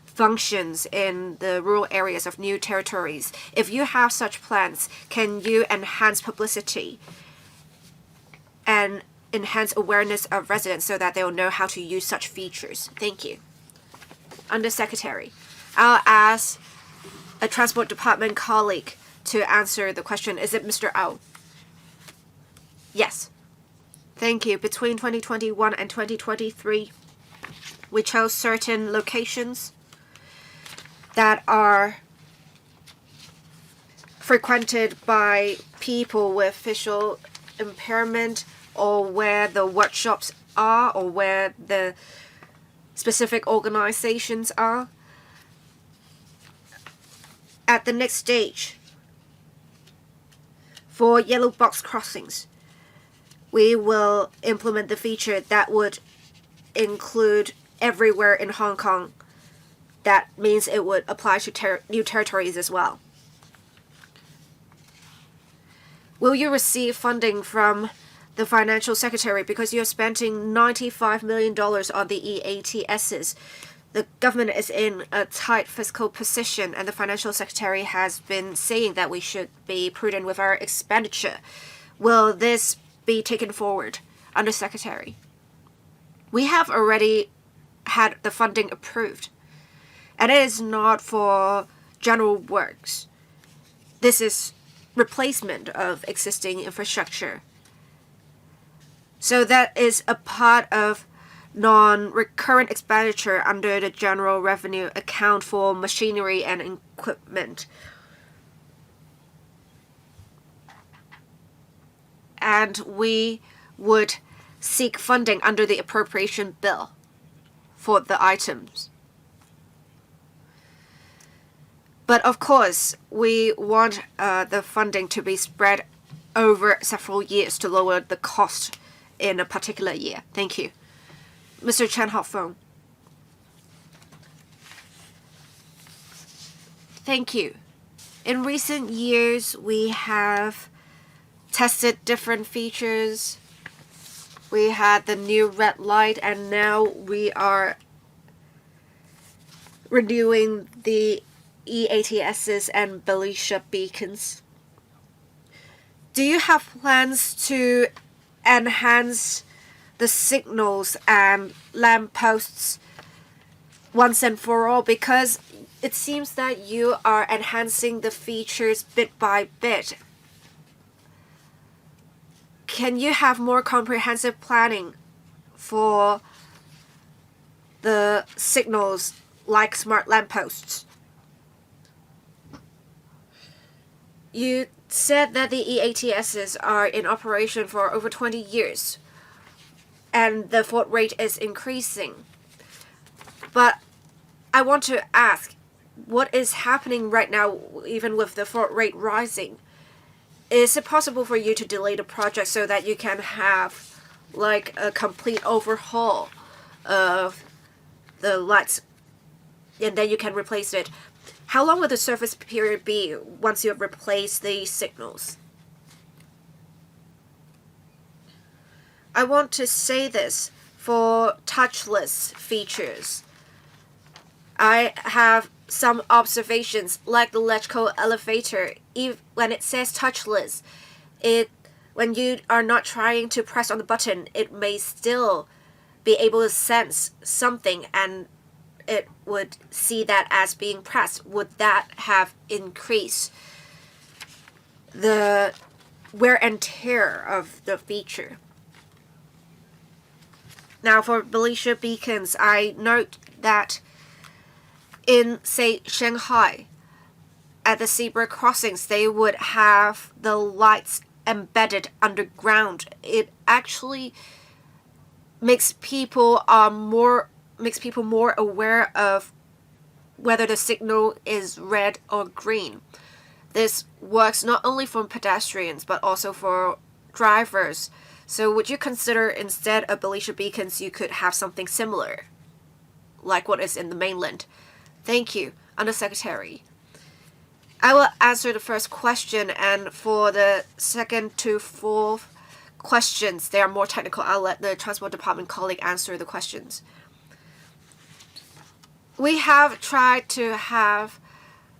functions in the rural areas of new territories? If you have such plans, can you enhance publicity and enhance awareness of residents so that they will know how to use such features? Thank you. Undersecretary, I'll ask a Transport Department colleague to answer the question. Is it Mr. Au? Yes. Thank you. Between 2021 and 2023, we chose certain locations that are frequented by people with visual impairment, or where the workshops are, or where the specific organizations are. At the next stage, for yellow box crossings, we will implement the feature that would include everywhere in Hong Kong. That means it would apply to new territories as well. Will you receive funding from the Financial Secretary because you're spending $95 million on the EATSs? The government is in a tight fiscal position, and the Financial Secretary has been saying that we should be prudent with our expenditure. Will this be taken forward, Undersecretary? We have already had the funding approved, and it is not for general works. This is replacement of existing infrastructure. So that is a part of non-recurrent expenditure under the general revenue account for machinery and equipment. And we would seek funding under the appropriation bill for the items. But of course, we want the funding to be spread over several years to lower the cost in a particular year. Thank you. Mr. Chen Hao-feng. Thank you. In recent years, we have tested different features. we had the new red light, and now we are renewing the EATSs and Belisha beacons. Do you have plans to enhance the signals and lampposts once and for all? Because it seems that you are enhancing the features bit by bit. Can you have more comprehensive planning for the signals like smart lampposts? You said that the EATSs are in operation for over 20 years and the fault rate is increasing. But I want to ask, what is happening right now, even with the fault rate rising? Is it possible for you to delay the project so that you can have like a complete overhaul of the lights and then you can replace it? How long will the service period be once you have replaced the signals? I want to say this for touchless features. I have some observations, like the electrical elevator. When it says touchless, when you are not trying to press on the button, it may still be able to sense something and it would see that as being pressed. Would that have increased the wear and tear of the feature? Now for Belisha beacons, I note that in, say, Shanghai, at the zebra crossings, they would have the lights embedded underground. It actually makes people more aware of whether the signal is red or green. This works not only for pedestrians but also for drivers. So would you consider, instead of Belisha beacons, you could have something similar, like what is in the mainland? Thank you, Undersecretary. I will answer the first question, and for the second to fourth questions, they are more technical. I'll let the Transport Department colleague answer the questions. We have tried to have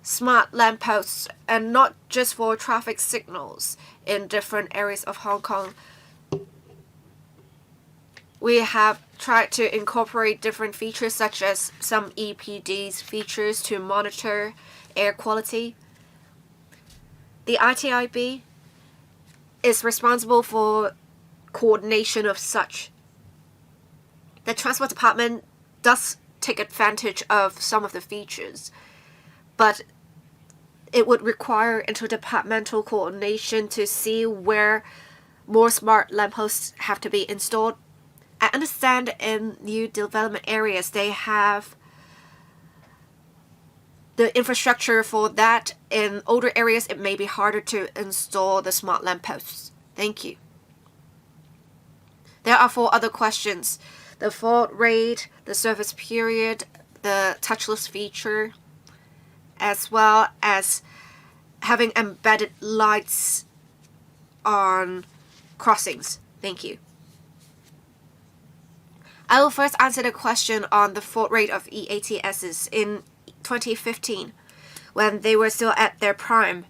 smart lampposts, and not just for traffic signals, in different areas of Hong Kong. We have tried to incorporate different features, such as some EPD's features to monitor air quality. The ITIB is responsible for coordination of such. The Transport Department does take advantage of some of the features, but it would require interdepartmental coordination to see where more smart lampposts have to be installed. I understand in new development areas they have the infrastructure for that. In older areas, it may be harder to install the smart lampposts. Thank you. There are 4 other questions: the fault rate, the service period, the touchless feature, as well as having embedded lights on crossings. Thank you. I will first answer the question on the fault rate of EATSs. In 2015, when they were still at their prime,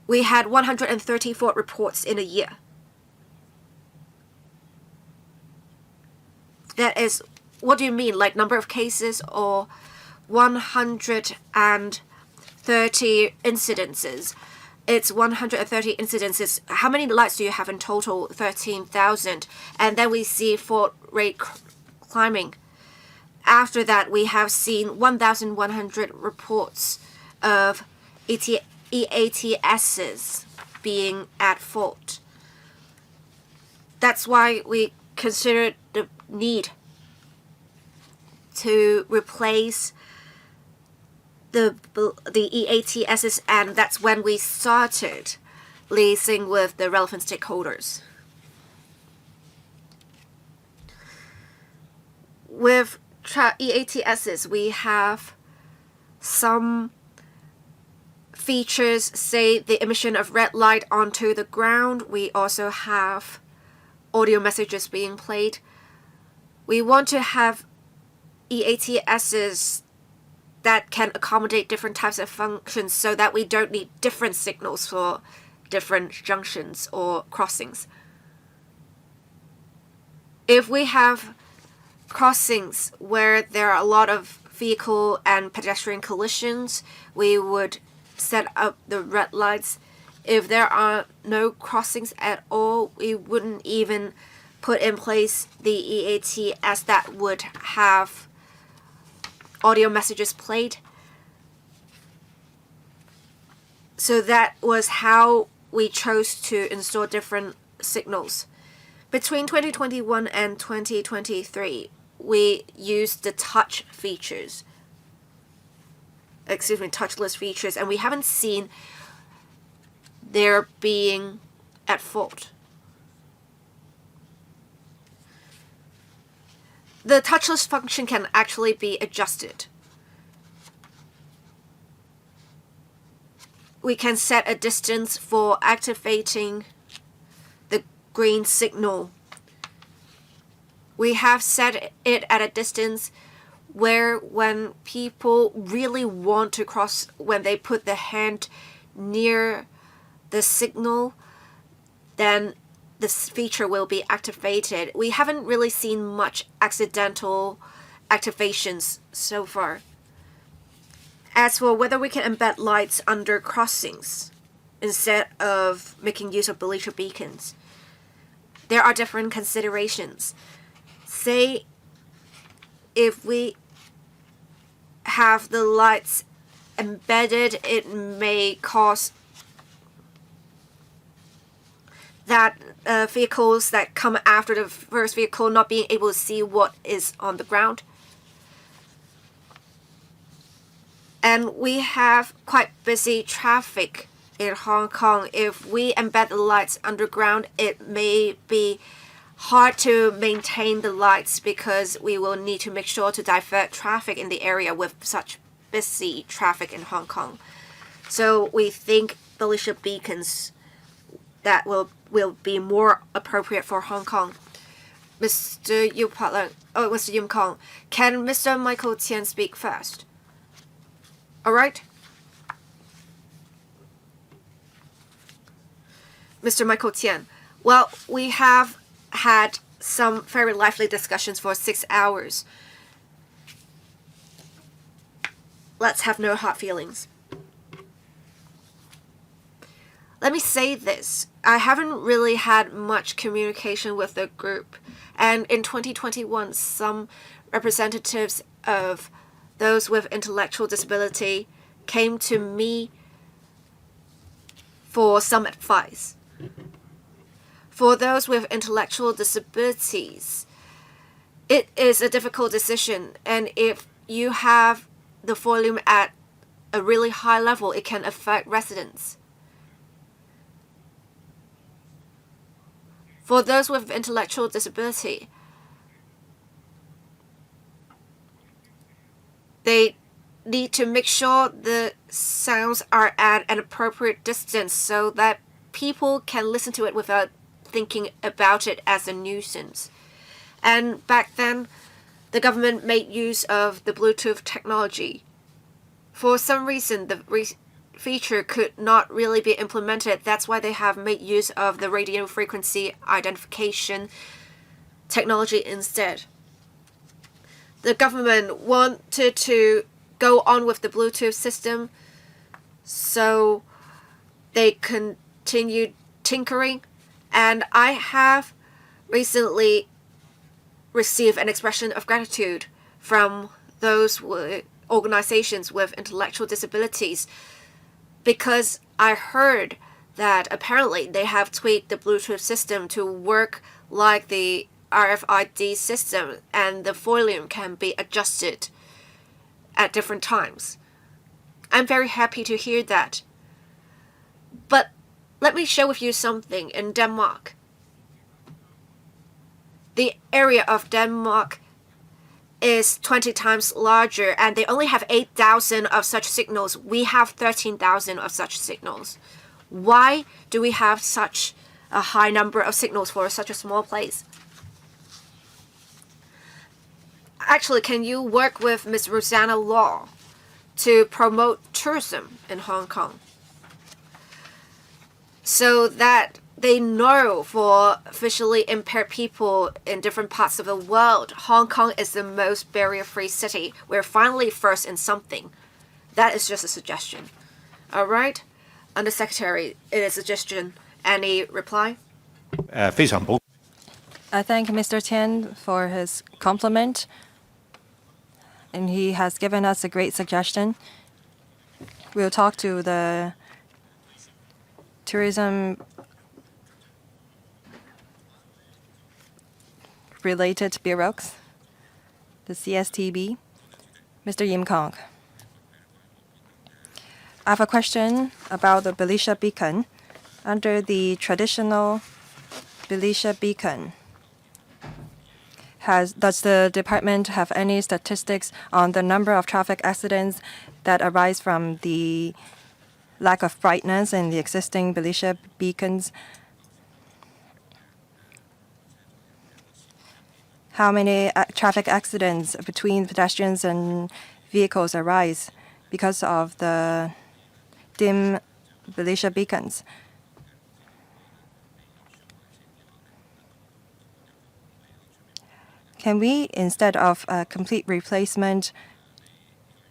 we had 130 fault reports in a year. That is, what do you mean, like number of cases, or 130 incidences? It's 130 incidences. How many lights do you have in total? 13,000. And then we see fault rate climbing. After that, we have seen 1,100 reports of EATSs being at fault. That's why we considered the need to replace the EATSs, and that's when we started liaising with the relevant stakeholders. With EATSs, we have some features, say the emission of red light onto the ground. We also have audio messages being played. We want to have EATSs that can accommodate different types of functions so that we don't need different signals for different junctions or crossings. If we have crossings where there are a lot of vehicle and pedestrian collisions, we would set up the red lights. If there are no crossings at all, we wouldn't even put in place the EATS that would have audio messages played. So that was how we chose to install different signals. Between 2021 and 2023, we used the touchless features, and we haven't seen their being at fault. The touchless function can actually be adjusted. We can set a distance for activating the green signal. We have set it at a distance where when people really want to cross, when they put the hand near the signal, then this feature will be activated. We haven't really seen much accidental activations so far. As for whether we can embed lights under crossings instead of making use of belicher beacons, there are different considerations. Say if we have the lights embedded, it may cause that vehicles that come after the first vehicle not being able to see what is on the ground. And we have quite busy traffic in Hong Kong. If we embed the lights underground, it may be hard to maintain the lights because we will need to make sure to divert traffic in the area with such busy traffic in Hong Kong. So we think belicher beacons that will be more appropriate for Hong Kong. Mr. Mr. Yim Kong, can Mr. Michael Tian speak first? All right. Mr. Michael Tian, well, we have had some very lively discussions for 6 hours. Let's have no hard feelings. Let me say this. I haven't really had much communication with the group. And in 2021, some representatives of those with intellectual disability came to me for some advice. For those with intellectual disabilities, it is a difficult decision, and if you have the volume at a really high level, it can affect residents. For those with intellectual disability, they need to make sure the sounds are at an appropriate distance so that people can listen to it without thinking about it as a nuisance. And back then, the government made use of the Bluetooth technology. For some reason, the feature could not really be implemented. That's why they have made use of the radio frequency identification technology instead. The government wanted to go on with the Bluetooth system, so they continued tinkering, and I have recently received an expression of gratitude from those organizations with intellectual disabilities, because I heard that apparently they have tweaked the Bluetooth system to work like the RFID system, and the volume can be adjusted at different times. I'm very happy to hear that. But let me share with you something in Denmark. The area of Denmark is 20 times larger, and they only have 8,000 of such signals. We have 13,000 of such signals. Why do we have such a high number of signals for such a small place? Actually, can you work with Ms. Rosanna Law to promote tourism in Hong Kong so that they know for visually impaired people in different parts of the world, Hong Kong is the most barrier-free city. We're finally first in something. That is just a suggestion. All right? Undersecretary, it is a suggestion. Any reply? 非常寶。 I thank Mr. Tian for his compliment, and he has given us a great suggestion. We'll talk to the tourism related bureaus, the CSTB, Mr. Yim Kong. I have a question about the Belisha beacon. Under the traditional Belisha beacon, does the department have any statistics on the number of traffic accidents that arise from the lack of brightness in the existing Belisha beacons? How many traffic accidents between pedestrians and vehicles arise because of the dim Belisha beacons? Can we, instead of a complete replacement,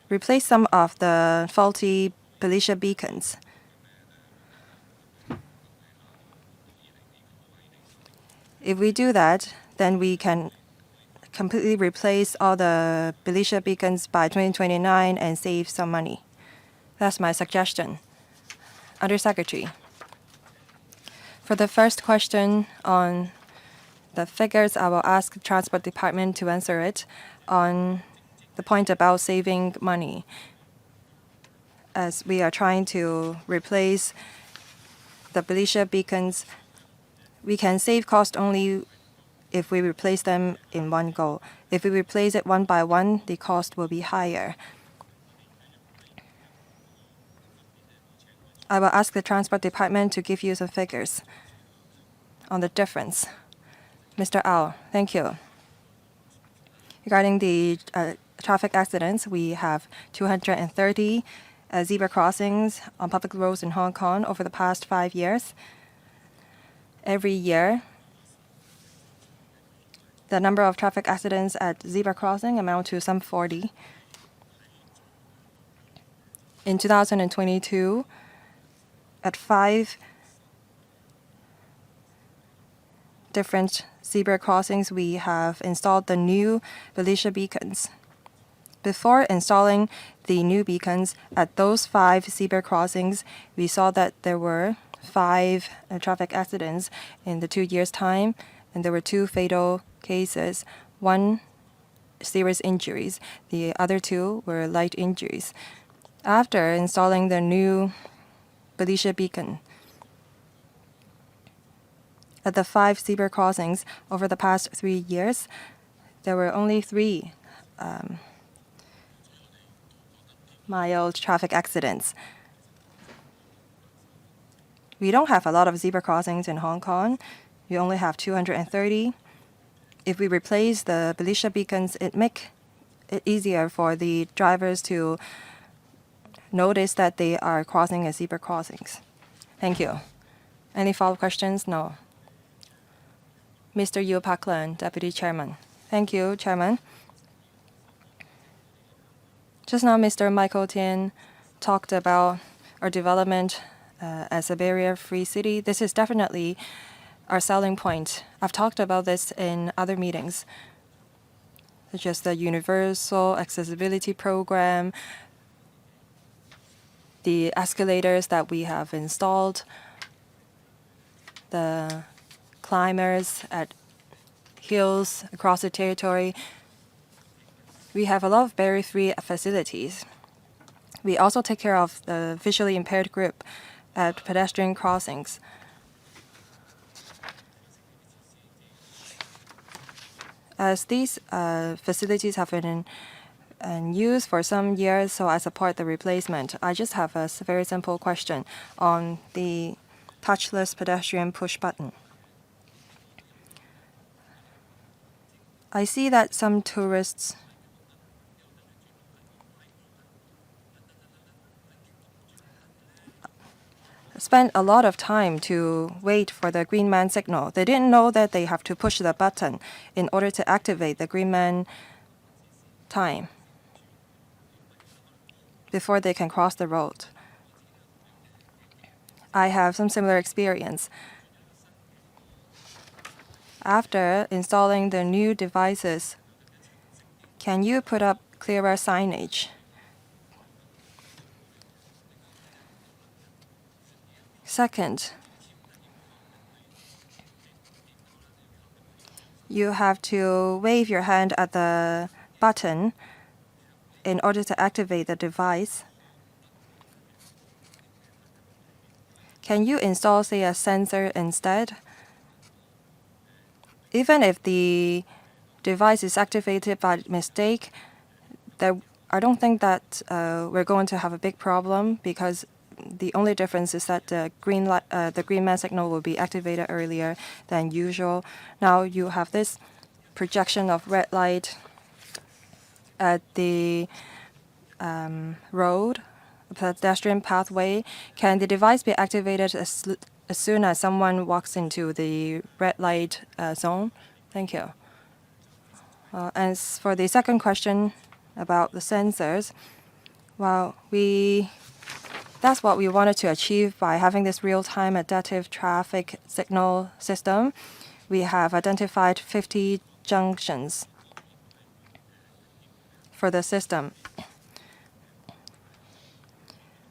replace some of the faulty Belisha beacons? If we do that, then we can completely replace all the Belisha beacons by 2029 and save some money. That's my suggestion. Undersecretary. For the first question on the figures, I will ask the Transport Department to answer it. On the point about saving money, as we are trying to replace the Belisha beacons, we can save cost only if we replace them in one go. If we replace it one by one, the cost will be higher. I will ask the Transport Department to give you some figures on the difference. Mr. Au, thank you. Regarding the traffic accidents, we have 230 zebra crossings on public roads in Hong Kong over the past 5 years. Every year, the number of traffic accidents at zebra crossing amount to some 40. In 2022, at 5 different zebra crossings, we have installed the new Belisha beacons. Before installing the new beacons at those 5 zebra crossings, we saw that there were 5 traffic accidents in the 2 years' time, and there were 2 fatal cases, 1 serious injuries. The other 2 were light injuries. After installing the new Belisha beacon, at the 5 zebra crossings over the past 3 years, there were only 3 mild traffic accidents. We don't have a lot of zebra crossings in Hong Kong. We only have 230. If we replace the Belisha beacons, it makes it easier for the drivers to notice that they are crossing a zebra crossings. Thank you. Any follow-up questions? No. Mr. Yeo Pak Leun, Deputy Chairman. Thank you, Chairman. Just now, Mr. Michael Tian talked about our development as a barrier-free city. This is definitely our selling point. I've talked about this in other meetings, such as the Universal Accessibility Program, the escalators that we have installed, the climbers at hills across the territory. We have a lot of barrier-free facilities. We also take care of the visually impaired group at pedestrian crossings. As these facilities have been in use for some years, so I support the replacement. I just have a very simple question on the touchless pedestrian push button. I see that some tourists spend a lot of time to wait for the green man signal. They didn't know that they have to push the button in order to activate the green man time before they can cross the road. I have some similar experience. After installing the new devices, can you put up clearer signage? Second, you have to wave your hand at the button in order to activate the device. Can you install, say, a sensor instead? Even if the device is activated by mistake, I don't think that we're going to have a big problem, because the only difference is that the green man signal will be activated earlier than usual. Now you have this projection of red light at the road, pedestrian pathway. Can the device be activated as soon as someone walks into the red light zone? Thank you. As for the second question about the sensors, well, that's what we wanted to achieve by having this real-time adaptive traffic signal system. We have identified 50 junctions for the system.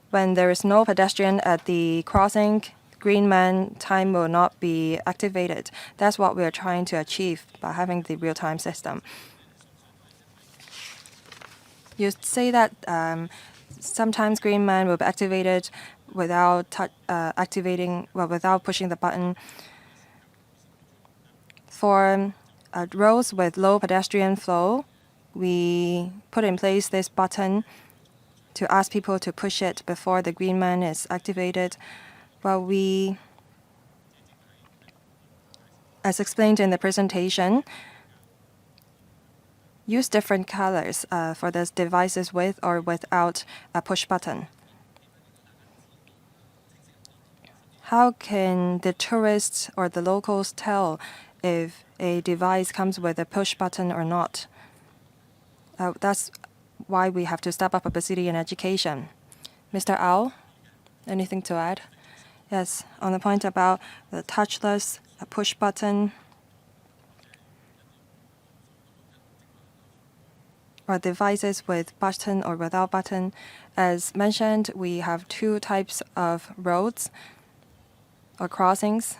When there is no pedestrian at the crossing, green man time will not be activated. That's what we are trying to achieve by having the real-time system. You say that sometimes green man will be activated without without pushing the button. For roads with low pedestrian flow, we put in place this button to ask people to push it before the green man is activated. Well, as explained in the presentation, use different colors for the devices with or without a push button. How can the tourists or the locals tell if a device comes with a push button or not? That's why we have to step up publicity and education. Mr. Au, anything to add? Yes, on the point about the touchless push button or devices with button or without button. As mentioned, we have two types of roads or crossings.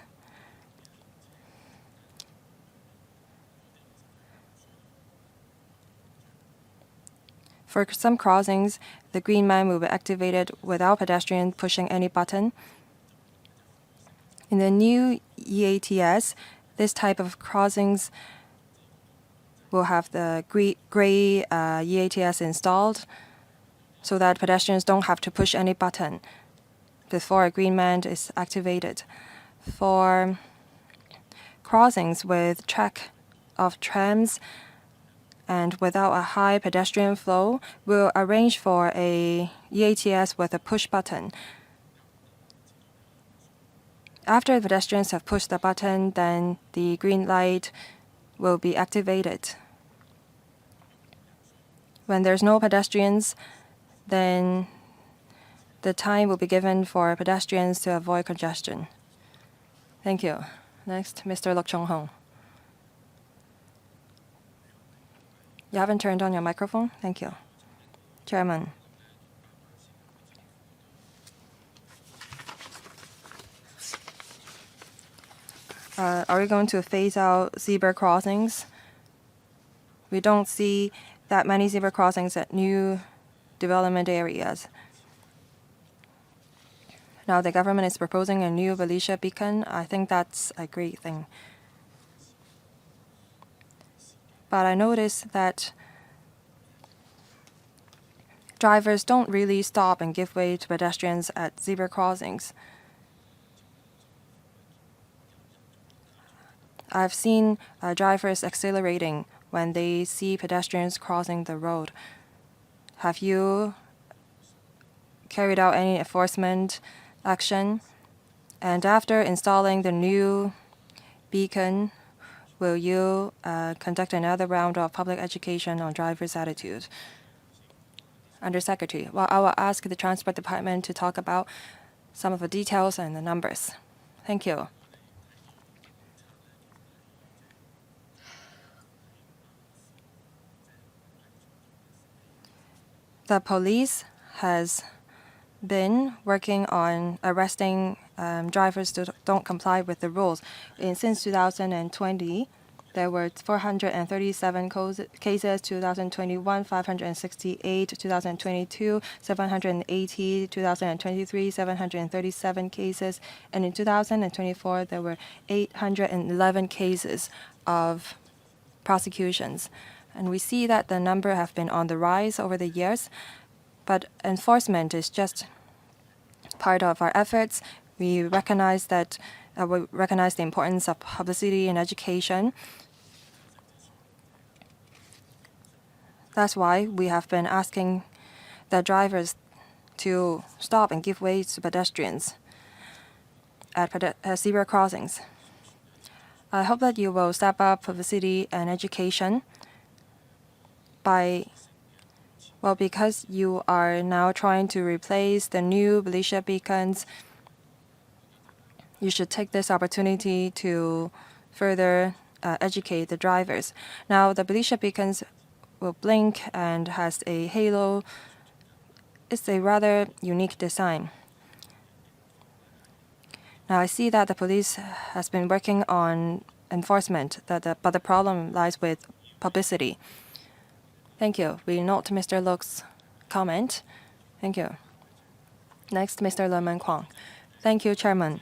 For some crossings, the green man will be activated without pedestrian pushing any button. In the new EATS, this type of crossings will have the gray EATS installed so that pedestrians don't have to push any button before a green man is activated. For crossings with track of trams and without a high pedestrian flow, we'll arrange for a EATS with a push button. After the pedestrians have pushed the button, then the green light will be activated. When there's no pedestrians, then the time will be given for pedestrians to avoid congestion. Thank you. Next, Mr. Luk Chung Hong. You haven't turned on your microphone? Thank you. Chairman. Are we going to phase out zebra crossings? We don't see that many zebra crossings at new development areas. Now the government is proposing a new Valencia beacon. I think that's a great thing. But I noticed that drivers don't really stop and give way to pedestrians at zebra crossings. I've seen drivers accelerating when they see pedestrians crossing the road. Have you carried out any enforcement action? And after installing the new beacon, will you conduct another round of public education on drivers' attitude? Undersecretary, well, I will ask the Transport Department to talk about some of the details and the numbers. Thank you. The police has been working on arresting drivers who don't comply with the rules. Since 2020, there were 437 cases, 2021, 568, 2022, 780, 2023, 737 cases, and in 2024, there were 811 cases of prosecutions. And we see that the number have been on the rise over the years, but enforcement is just part of our efforts. We recognize that we recognize the importance of publicity and education. That's why we have been asking the drivers to stop and give way to pedestrians at zebra crossings. I hope that you will step up publicity and education because you are now trying to replace the new militia beacons. You should take this opportunity to further educate the drivers. Now, the militia beacons will blink and has a halo. It's a rather unique design. Now, I see that the police has been working on enforcement, but the problem lies with publicity. Thank you. We note Mr. Luk's comment. Thank you. Next, Mr. Lerman Kwong. Thank you, Chairman.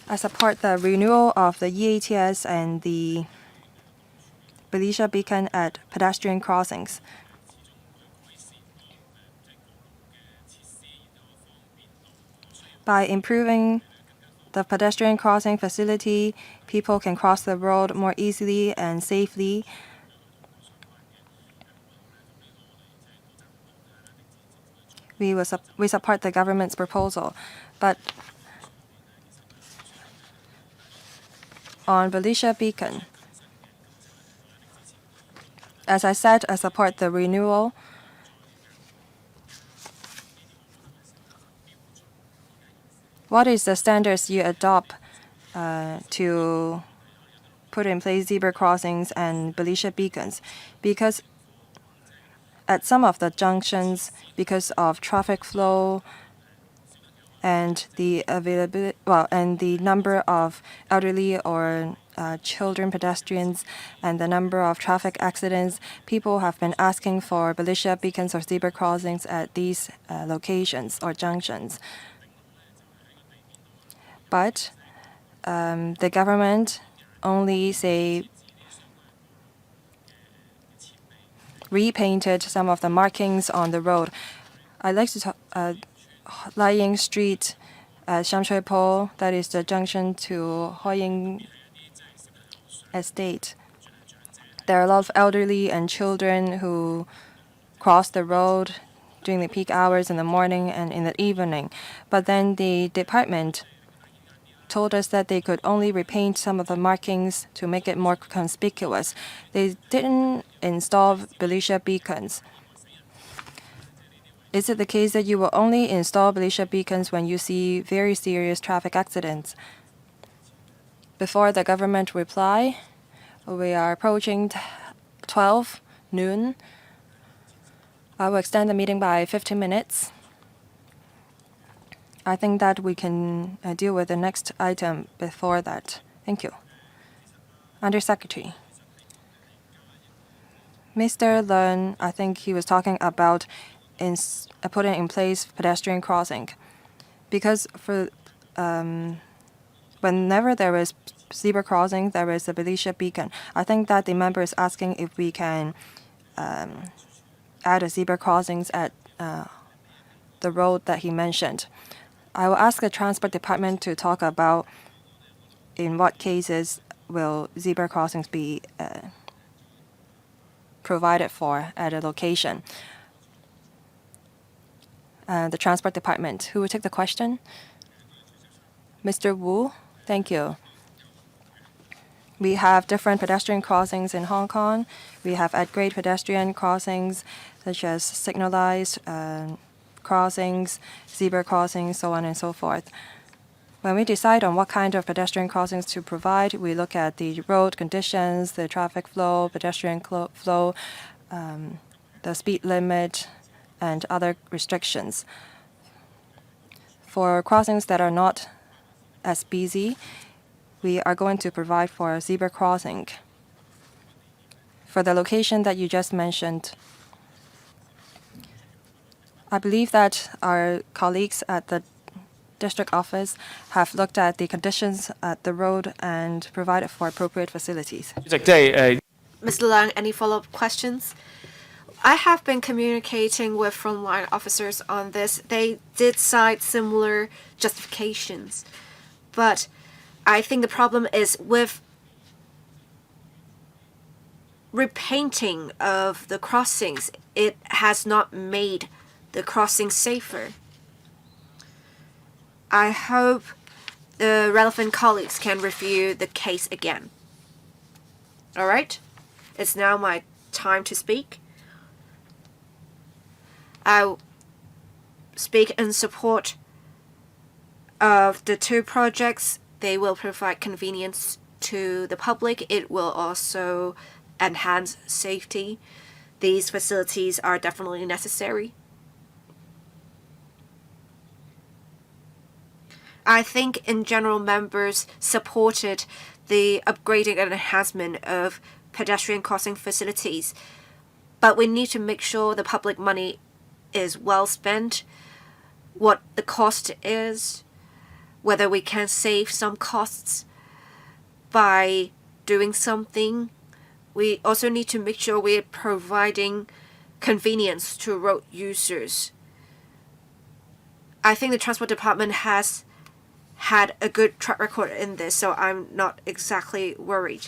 I support the renewal of the EATS and the militia beacon at pedestrian crossings. By improving the pedestrian crossing facility, people can cross the road more easily and safely. We support the government's proposal, but on militia beacon, as I said, I support the renewal. What is the standards you adopt to put in place zebra crossings and militia beacons? Because at some of the junctions, because of traffic flow and the availability, and the number of elderly or children pedestrians and the number of traffic accidents, people have been asking for militia beacons or zebra crossings at these locations or junctions. But the government only repainted some of the markings on the road. I'd like to talk Lying Street at Shamshui Po, that is the junction to Hoying Estate. There are a lot of elderly and children who cross the road during the peak hours in the morning and in the evening. But then the department told us that they could only repaint some of the markings to make it more conspicuous. They didn't install militia beacons. Is it the case that you will only install militia beacons when you see very serious traffic accidents? Before the government reply, we are approaching 12 noon. I will extend the meeting by 15 minutes. I think that we can deal with the next item before that. Thank you. Undersecretary. Mr. Leung, I think he was talking about putting in place pedestrian crossing. Because for whenever there is zebra crossing, there is a Belisha beacon. I think that the member is asking if we can add a zebra crossings at the road that he mentioned. I will ask the Transport Department to talk about in what cases will zebra crossings be provided for at a location. The Transport Department, who will take the question? Mr. Wu, thank you. We have different pedestrian crossings in Hong Kong. We have at-grade pedestrian crossings, such as signalized crossings, zebra crossings, so on and so forth. When we decide on what kind of pedestrian crossings to provide, we look at the road conditions, the traffic flow, pedestrian flow, the speed limit, and other restrictions. For crossings that are not as busy, we are going to provide for a zebra crossing. For the location that you just mentioned, I believe that our colleagues at the district office have looked at the conditions at the road and provided for appropriate facilities. Mr. Lang, any follow-up questions? I have been communicating with frontline officers on this. They did cite similar justifications. But I think the problem is with repainting of the crossings. It has not made the crossing safer. I hope the relevant colleagues can review the case again. All right? It's now my time to speak. I'll speak in support of the two projects. They will provide convenience to the public. It will also enhance safety. These facilities are definitely necessary. I think in general members supported the upgrading and enhancement of pedestrian crossing facilities, but we need to make sure the public money is well spent, what the cost is, whether we can save some costs by doing something. We also need to make sure we're providing convenience to road users. I think the Transport Department has had a good track record in this, so I'm not exactly worried.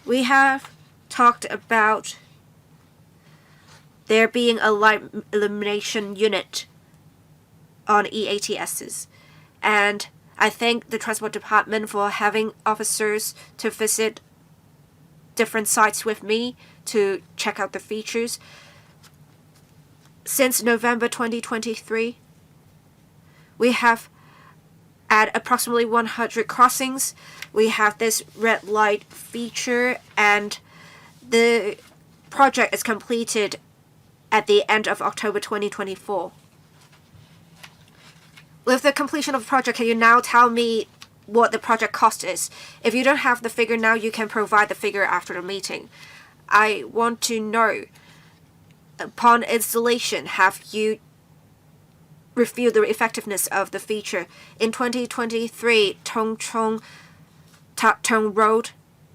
We have talked about there being a light illumination unit on EATSs, and I thank the Transport Department for having officers to visit different sites with me to check out the features. Since November 2023, we have at approximately 100 crossings, we have this red light feature, and the project is completed at the end of October 2024. With the completion of the project, can you now tell me what the project cost is? If you don't have the figure now, you can provide the figure after the meeting. I want to know, upon installation, have you reviewed the effectiveness of the feature? In 2023, Tung Chung, Ta Tung Road,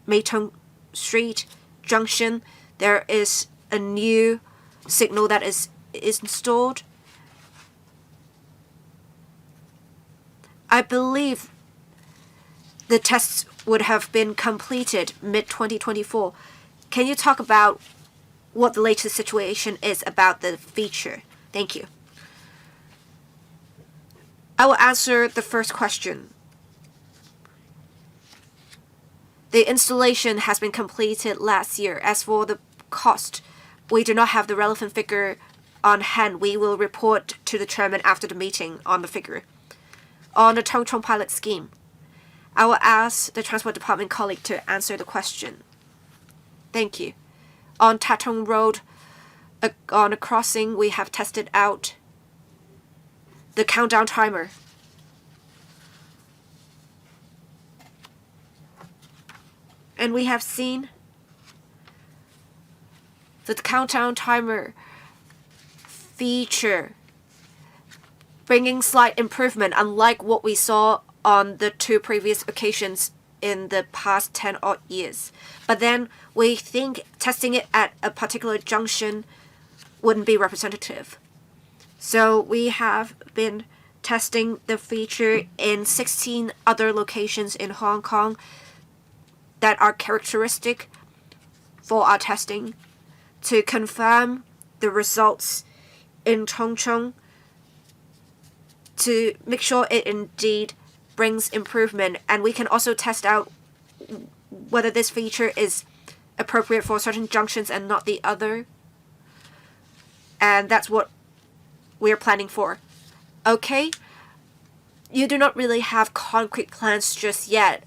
Mei Tung Street Junction, there is a new signal that is installed. I believe the tests would have been completed mid-2024. Can you talk about what the latest situation is about the feature? Thank you. I will answer the first question. The installation has been completed last year. As for the cost, we do not have the relevant figure on hand. We will report to the chairman after the meeting on the figure. On the Tung Chung pilot scheme, I will ask the Transport Department colleague to answer the question. Thank you. On Ta Tung Road, on a crossing, we have tested out the countdown timer. And we have seen the countdown timer feature bringing slight improvement, unlike what we saw on the 2 previous occasions in the past 10 odd years. But then we think testing it at a particular junction wouldn't be representative. So we have been testing the feature in 16 other locations in Hong Kong that are characteristic for our testing to confirm the results in Tung Chung, to make sure it indeed brings improvement. And we can also test out whether this feature is appropriate for certain junctions and not the other. And that's what we're planning for. Okay? You do not really have concrete plans just yet,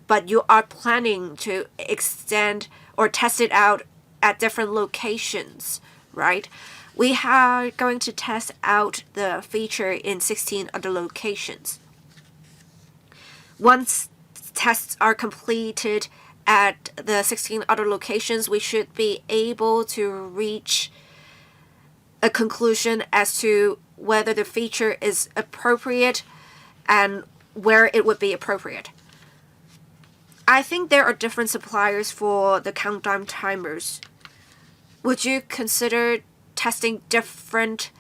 but you are planning to extend or test it out at different locations, right? We are going to test out the feature in 16 other locations. Once tests are completed at the 16 other locations, we should be able to reach a conclusion as to whether the feature is appropriate and where it would be appropriate. I think there are different suppliers for the countdown timers. Would you consider testing different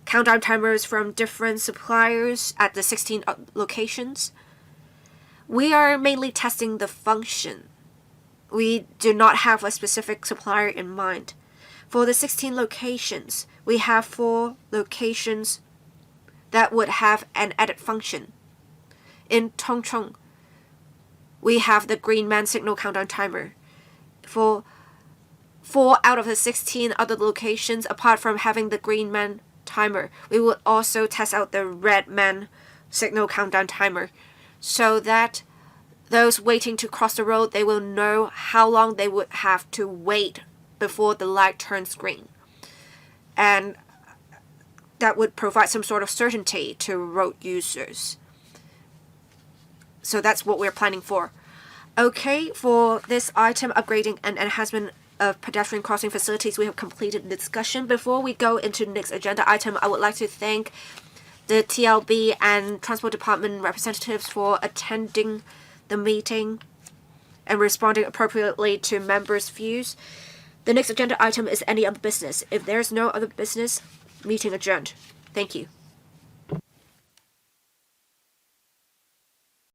countdown timers from different suppliers at the 16 locations? We are mainly testing the function. We do not have a specific supplier in mind. For the 16 locations, we have 4 locations that would have an added function. In Tung Chung, we have the green man signal countdown timer. For 4 out of the 16 other locations, apart from having the green man timer, we would also test out the red man signal countdown timer, so that those waiting to cross the road, they will know how long they would have to wait before the light turns green. And that would provide some sort of certainty to road users. So that's what we're planning for. Okay, for this item, upgrading and enhancement of pedestrian crossing facilities, we have completed the discussion. Before we go into the next agenda item, I would like to thank the TLB and Transport Department representatives for attending the meeting and responding appropriately to members' views. The next agenda item is any other business. If there's no other business, meeting adjourned. Thank you.